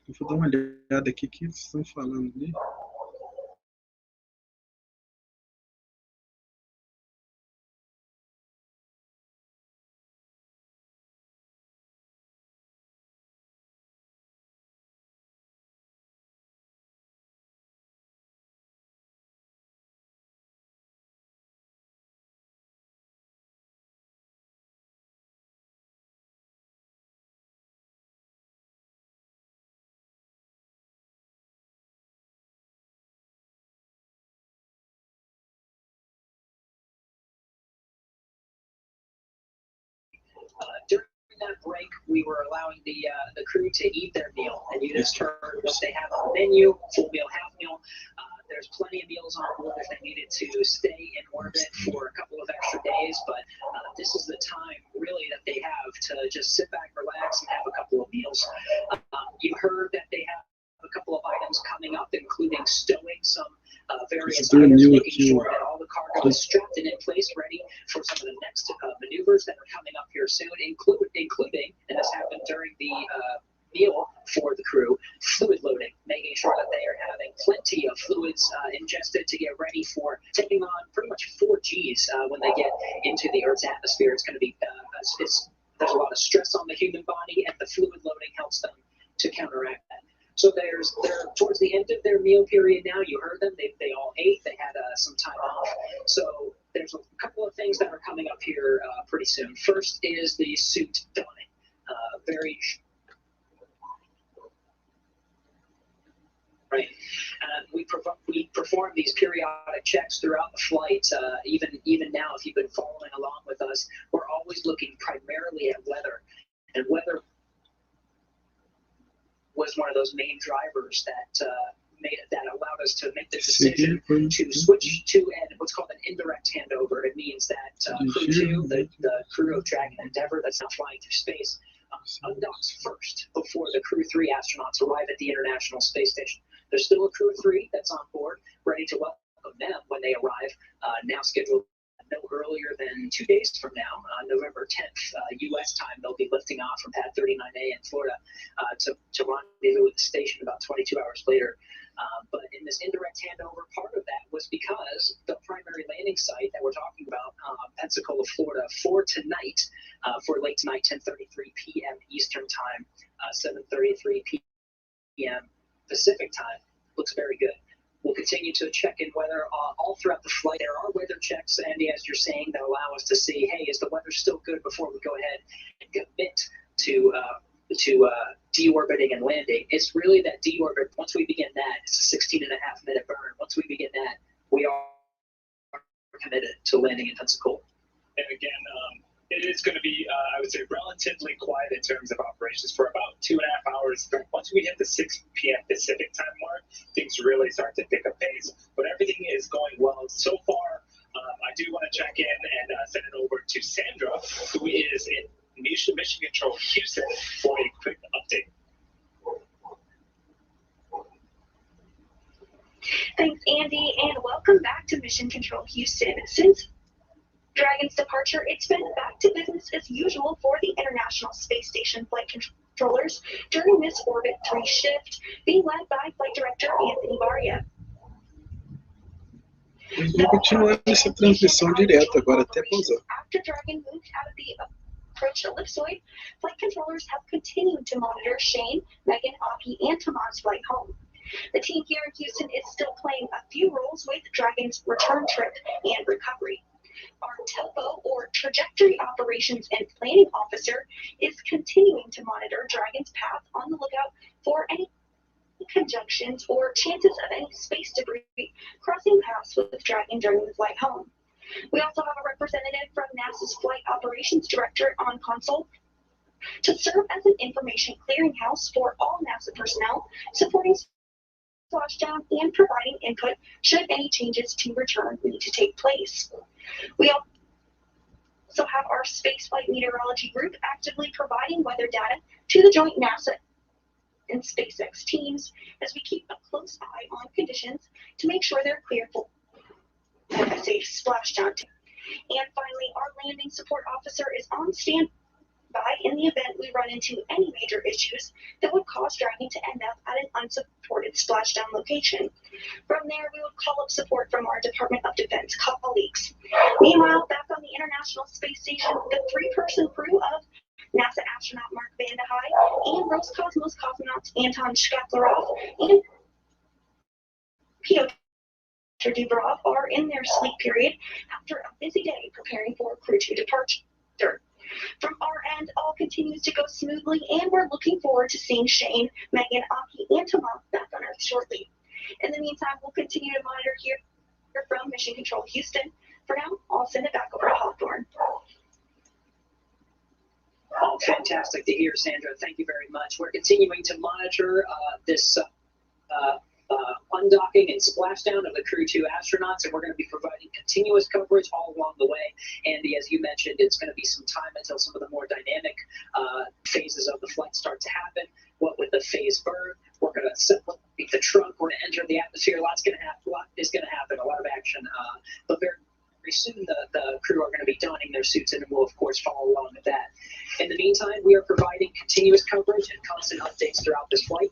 Eu vou dar uma olhada aqui, o que eles estão falando ali. During that break, we were allowing the crew to eat their meal, and you just heard what they have on the menu: full meal, half meal. There's plenty of meals on board if they needed to stay in orbit for a couple of extra days, but this is the time really that they have to just sit back, relax, and have a couple of meals. You heard that they have a couple of items coming up, including stowing some various items, making sure that all the cargo is strapped and in place, ready for some of the next maneuvers that are coming up here soon, including, and this happened during the meal for the crew, fluid loading, making sure that they are having plenty of fluids ingested to get ready for taking on pretty much 4 Gs when they get into the Earth's atmosphere. It's going to be, there's a lot of stress on the human body, and the fluid loading helps them to counteract that. So they're towards the end of their meal period now. You heard them. They all ate. They had some time off. So there's a couple of things that are coming up here pretty soon. First is the suit donning. Right. We perform these periodic checks throughout the flight. Even now, if you've been following along with us, we're always looking primarily at weather, and weather was one of those main drivers that allowed us to make the decision to switch to what's called an indirect handover. It means that Crew2, the crew of Dragon Endeavour that's now flying through space, undocks first before the Crew3 astronauts arrive at the International Space Station. There's still a Crew3 that's on board, ready to welcome welcome them when they arrive, now scheduled no earlier than 2 days from now, November 10th, U.S. time. They'll be lifting off from Pad 39A in Florida to rendezvous with the station about 22 hours later. But in this indirect handover, part of that was because the primary landing site that we're talking about, Pensacola, Florida, for tonight, for late tonight, 10:33 p.m. Eastern time, 7:33 p.m. Pacific time, looks very good. We'll continue to check in weather all throughout the flight. There are weather checks, Andy, as you're saying, that allow us to see, hey, is the weather still good before we go ahead and commit to deorbiting and landing. It's really that deorbit. Once we begin that, it's a 16.5-minute burn. Once we begin that, we are committed to landing in Pensacola. And again, it is going to be, I would say, relatively quiet in terms of operations for about 2.5 hours. Once we hit the 6 p.m. Pacific time mark, things really start to pick up pace. But everything is going well so far. I do want to check in and send it over to Sandra, who is in Mission Control Houston, for a quick update. Thanks, Andy, and welcome back to Mission Control Houston. Since Dragon's departure, it's been back to business as usual for the International Space Station flight controllers during this Orbit 3 shift, being led by Flight Director Anthony Barria. Vou continuar essa transmissão direto agora até pausar. After Dragon moved out of the approach ellipsoid, flight controllers have continued to monitor Shane, Megan, Aki, and Tomas' flight home. The team here in Houston is still playing a few roles with Dragon's return trip and recovery. Our TOPO, or Trajectory Operations and Planning Officer, is continuing to monitor Dragon's path, on the lookout for any conjunctions or chances of any space debris crossing paths with Dragon during the flight home. We also have a representative from NASA's Flight Operations Director on console to serve as an information clearinghouse for all NASA personnel, supporting splashdown and providing input should any changes to return need to take place. We also have our spaceflight meteorology group actively providing weather data to the joint NASA and SpaceX teams as we keep a close eye on conditions to make sure they're clear for a safe splashdown. And finally, our landing support officer is on standby in the event we run into any major issues that would cause Dragon to end up at an unsupported splashdown location. From there, we would call up support from our Department of Defense colleagues. Meanwhile, back on the International Space Station, the 3-person crew of NASA astronaut Mark Vande Hei and Roscosmos cosmonauts Anton Shkaplerov and Piotr Dubrov are in their sleep period after a busy day preparing for Crew2 departure. From our end, all continues to go smoothly, and we're looking forward to seeing Shane, Megan, Aki, and Tomas back on Earth shortly. In the meantime, we'll continue to monitor here from Mission Control Houston. For now, I'll send it back over to Hawthorne. Oh, fantastic to hear, Sandra. Thank you very much. We're continuing to monitor this undocking and splashdown of the Crew2 astronauts, and we're going to be providing continuous coverage all along the way. Andy, as you mentioned, it's going to be some time until some of the more dynamic phases of the flight start to happen. What with the phase burn, we're going to separate the trunk, we're going to enter the atmosphere. A lot is going to happen, a lot of action, but very soon the crew are going to be donning their suits, and we'll of course follow along with that. In the meantime, we are providing continuous coverage and constant updates throughout this flight,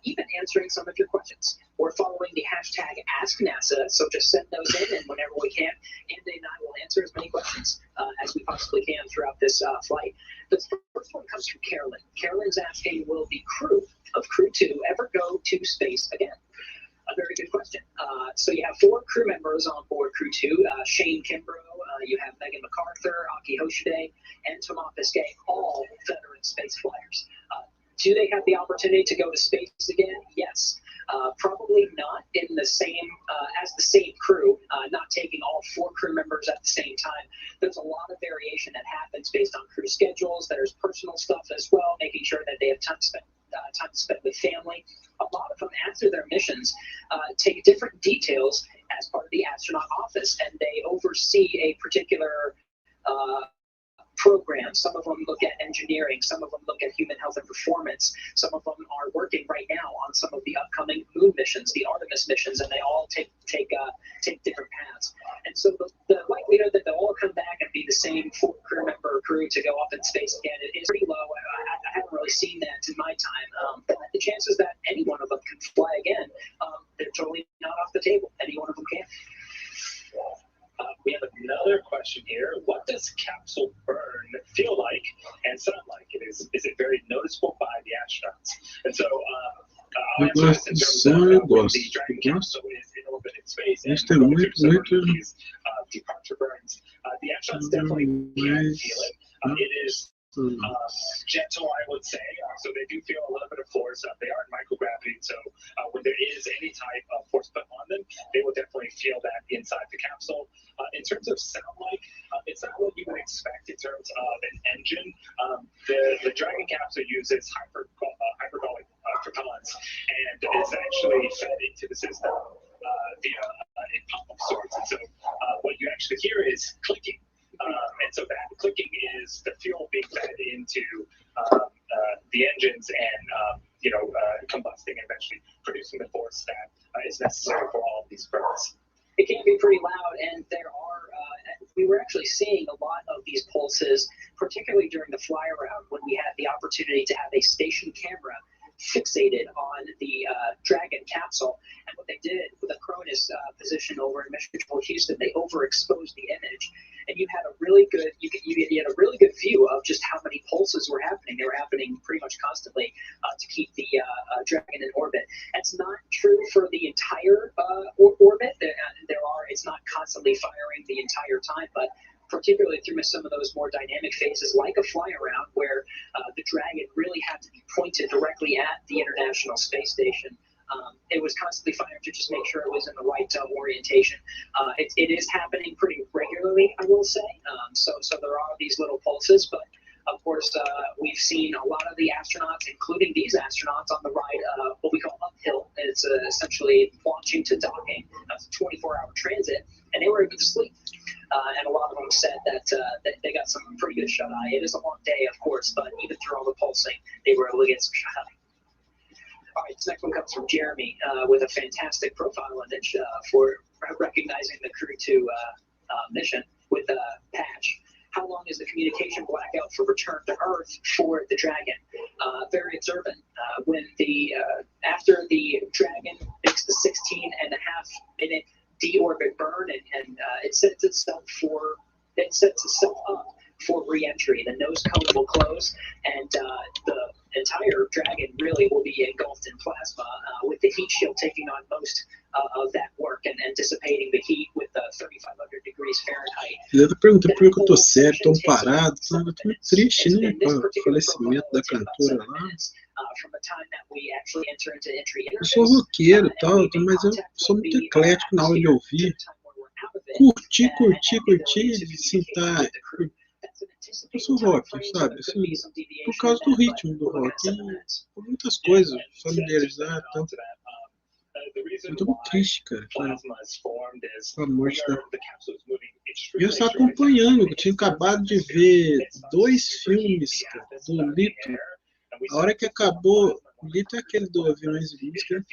even answering some of your questions. We're following the hashtag #AskNASA, so just send those in, and whenever we can, Andy and I will answer as many questions as we possibly can throughout this flight. The first one comes from Carolyn. Carolyn's asking, will the crew of Crew2 ever go to space again? A very good question. So you have 4 crew members on board Crew2, Shane Kimbrough, you have Megan MacArthur, Aki Hoshide, and Tomas Pesquet, all veteran space flyers. Do they have the opportunity to go to space again? Yes. Probably not in the same, as the same crew, not taking all 4 crew members at the same time. There's a lot of variation that happens based on crew schedules. There's personal stuff as well, making sure that they have time to spend with family. A lot of them, after their missions, take different details as part of the astronaut office, and they oversee a particular program. Some of them look at engineering, some of them look at human health and performance, some of them are working right now on some of the upcoming moon missions, the Artemis missions, and they all take to go up in space again. It is pretty low. I haven't really seen that in my time. But the chances that any one of them can fly again, they're totally not off the table. Any one of them can. We have another question here. What does capsule burn feel like and sound like? Is it very noticeable by the astronauts? And so I'll answer this in terms of when the Dragon capsule is in orbit in space and going through some of these departure burns. The astronauts definitely can feel it. It is gentle, I would say. So they do feel a little bit of force. They are in microgravity, so when there is any type of force put on them, they will definitely feel that inside the capsule. In terms of sound like, it's not what you would expect in terms of an engine. The Dragon capsule uses hypergolic propellants and is actually fed into the system via a pump of sorts. And so what you actually hear is clicking. And so that clicking is the fuel being fed into the engines and combusting and eventually producing the force that is necessary for all of these burns. It can be pretty loud, and there are. We were actually seeing a lot of these pulses, particularly during the fly around when we had the opportunity to have a station camera fixated on the Dragon capsule. And what they did with a Cronus position over in Mission Control Houston, they overexposed the image, and you had a really good you had a really good view of just how many pulses were happening. They were happening pretty much constantly to keep the Dragon in orbit. That's not true for the entire orbit. It's not constantly firing the entire time, but particularly through some of those more dynamic phases like a fly around where the Dragon really had to be pointed directly at the International Space Station. It was constantly firing to just make sure it was in the right orientation. It is happening pretty regularly, I will say. So there are these little pulses, but of course, we've seen a lot of the astronauts, including these astronauts, on the ride, what we call uphill. It's essentially launching to docking. It's a 24-hour transit, and they were able to sleep. And a lot of them said that they got some pretty good shut-eye. It is a long day, of course, but even through all the pulsing, they were able to get some shut-eye. All right, this next one comes from Jeremy with a fantastic profile image for recognizing the Crew2 mission with a patch. How long is the communication blackout for return to Earth for the Dragon? Very observant. When after the Dragon makes the 16.5-minute deorbit burn and it sets itself up for re-entry. The nose cone will close, and the entire Dragon really will be engulfed in plasma, with the heat shield taking on most of that work and dissipating the heat with 3,500 degrees Fahrenheit. Ele tá perguntando por que eu tô sério, tão parado. Eu tô muito triste, né, com o falecimento da cantora lá. Eu sou roqueiro e tal, mas eu sou muito eclético na hora de ouvir. Curti, sentar. Eu sou rock, sabe? Assim, por causa do ritmo do rock. E por muitas coisas, familiarizar e tal. Eu tô muito triste, cara, com a morte da... Eu estava acompanhando, eu tinha acabado de ver 2 filmes, cara, do Lito. A hora que acabou, o Lito é aquele do Aviões e Música, né?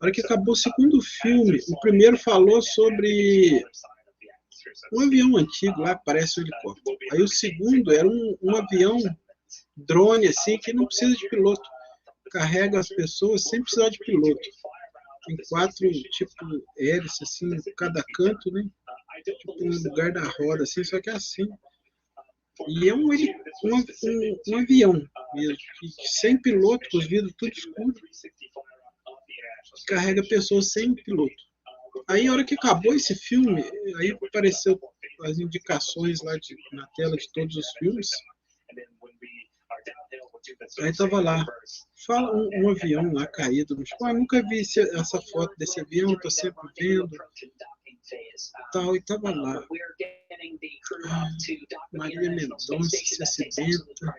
A hora que acabou o segundo filme, o primeiro falou sobre um avião antigo lá, parece um helicóptero. Aí o segundo era um avião drone, assim, que não precisa de piloto. Carrega as pessoas sem precisar de piloto. Tem 4, tipo, hélices, assim, em cada canto, né? Tipo, no lugar da roda, assim, só que é assim. E é um avião mesmo, sem piloto, com os vidros tudo escuro. Carrega pessoas sem piloto. Aí, a hora que acabou esse filme, aí apareceu as indicações lá na tela de todos os filmes. Aí tava lá, fala um avião lá caído. Tipo, nunca vi essa foto desse avião, tô sempre vendo. Tal, e tava lá. Maria Mendonça se acidenta.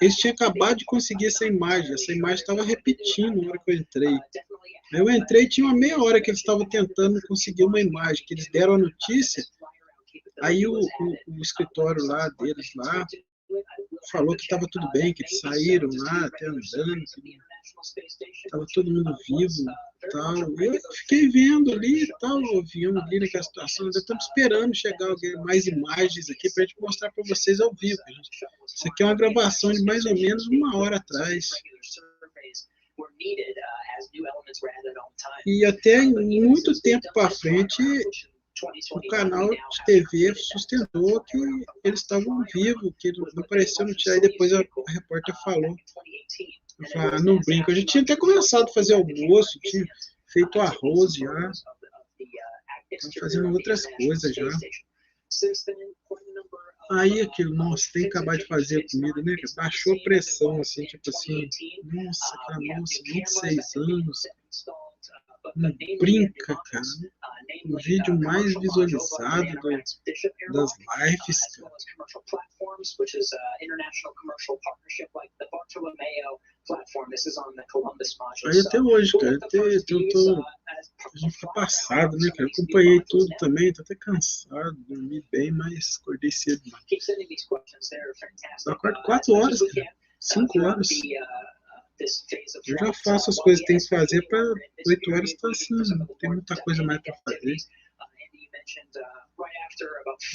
Eles tinham acabado de conseguir essa imagem estava repetindo na hora que eu entrei. Aí eu entrei e tinha uma meia hora que eles estavam tentando conseguir uma imagem, que eles deram a notícia. Aí o escritório lá deles lá falou que estava tudo bem, que eles saíram lá até andando, Tava todo mundo vivo e tal. Eu fiquei vendo ali e tal, ouvindo ali naquela situação. Nós estamos esperando chegar mais imagens aqui para a gente mostrar para vocês ao vivo. Isso aqui é uma gravação de mais ou menos 1 hora atrás. E até muito tempo para frente, o canal de TV sustentou que eles estavam vivos, que não apareceu no chat. Aí depois a repórter falou. Eu falei, não brinca. A gente tinha até começado a fazer almoço, tinha feito arroz já. Estamos fazendo outras coisas já. Aí aquilo, nossa, tem que acabar de fazer a comida, né? Baixou a pressão, assim, tipo assim, nossa, cara, nossa, 26 anos. Não brinca, cara. O vídeo mais visualizado das lives, cara. Aí até hoje, cara, a gente fica passado, né, cara? Eu acompanhei tudo também, tô até cansado, dormi bem, mas acordei cedo. Eu acordo 4 horas, cara, 5 horas. Eu já faço as coisas que tem que fazer para 8 horas estar assim, não tem muita coisa mais para fazer.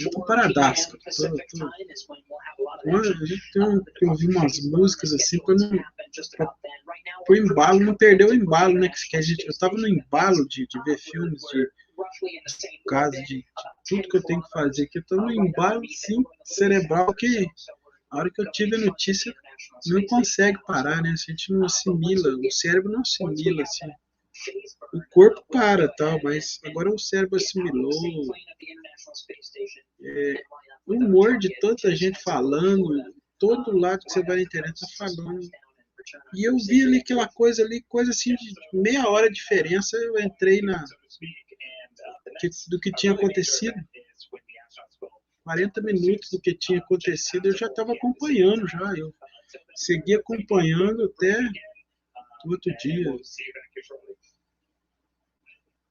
Eu tô paradaço, a gente tem que ouvir umas músicas assim para o embalo, não perder o embalo, né? Que eu tava no embalo de ver filmes, de casa, de tudo que eu tenho que fazer aqui. Eu tô no embalo, sim, cerebral, que a hora que eu tive a notícia, não consegue parar, né? A gente não assimila, o cérebro não assimila, assim. O corpo para, tal, mas agora o cérebro assimilou. O humor de tanta gente falando, todo lado que você vai na internet tá falando. E eu vi ali aquela coisa ali, coisa assim de meia hora de diferença, eu entrei do que tinha acontecido. 40 minutos do que tinha acontecido, eu já estava acompanhando já. Eu segui acompanhando até o outro dia.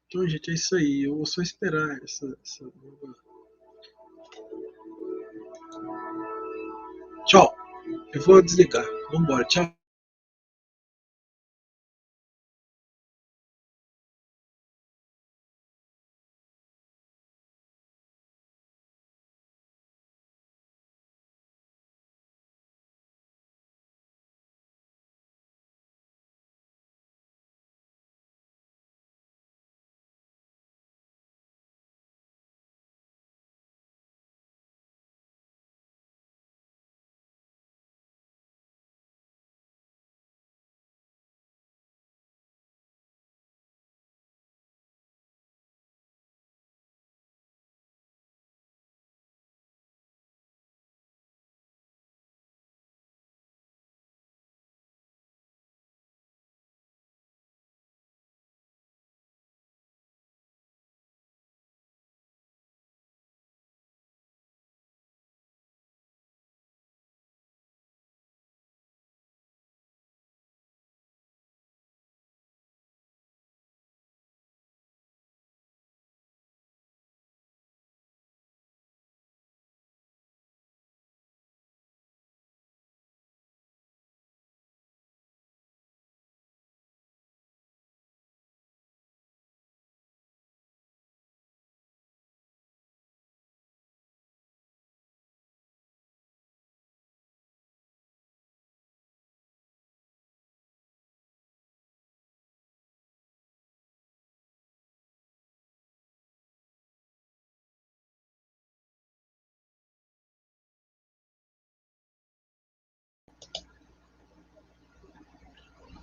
Então, gente, é isso aí. Eu vou só esperar essa... Tchau. Eu vou desligar. Vamos embora. Tchau.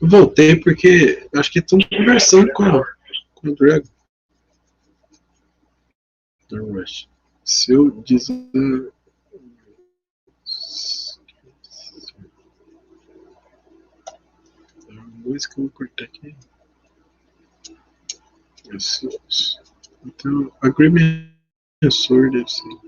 Eu voltei porque acho que estão conversando com o Dragon. Se eu dizer. A música eu vou cortar aqui. Então, agreement sort deve ser.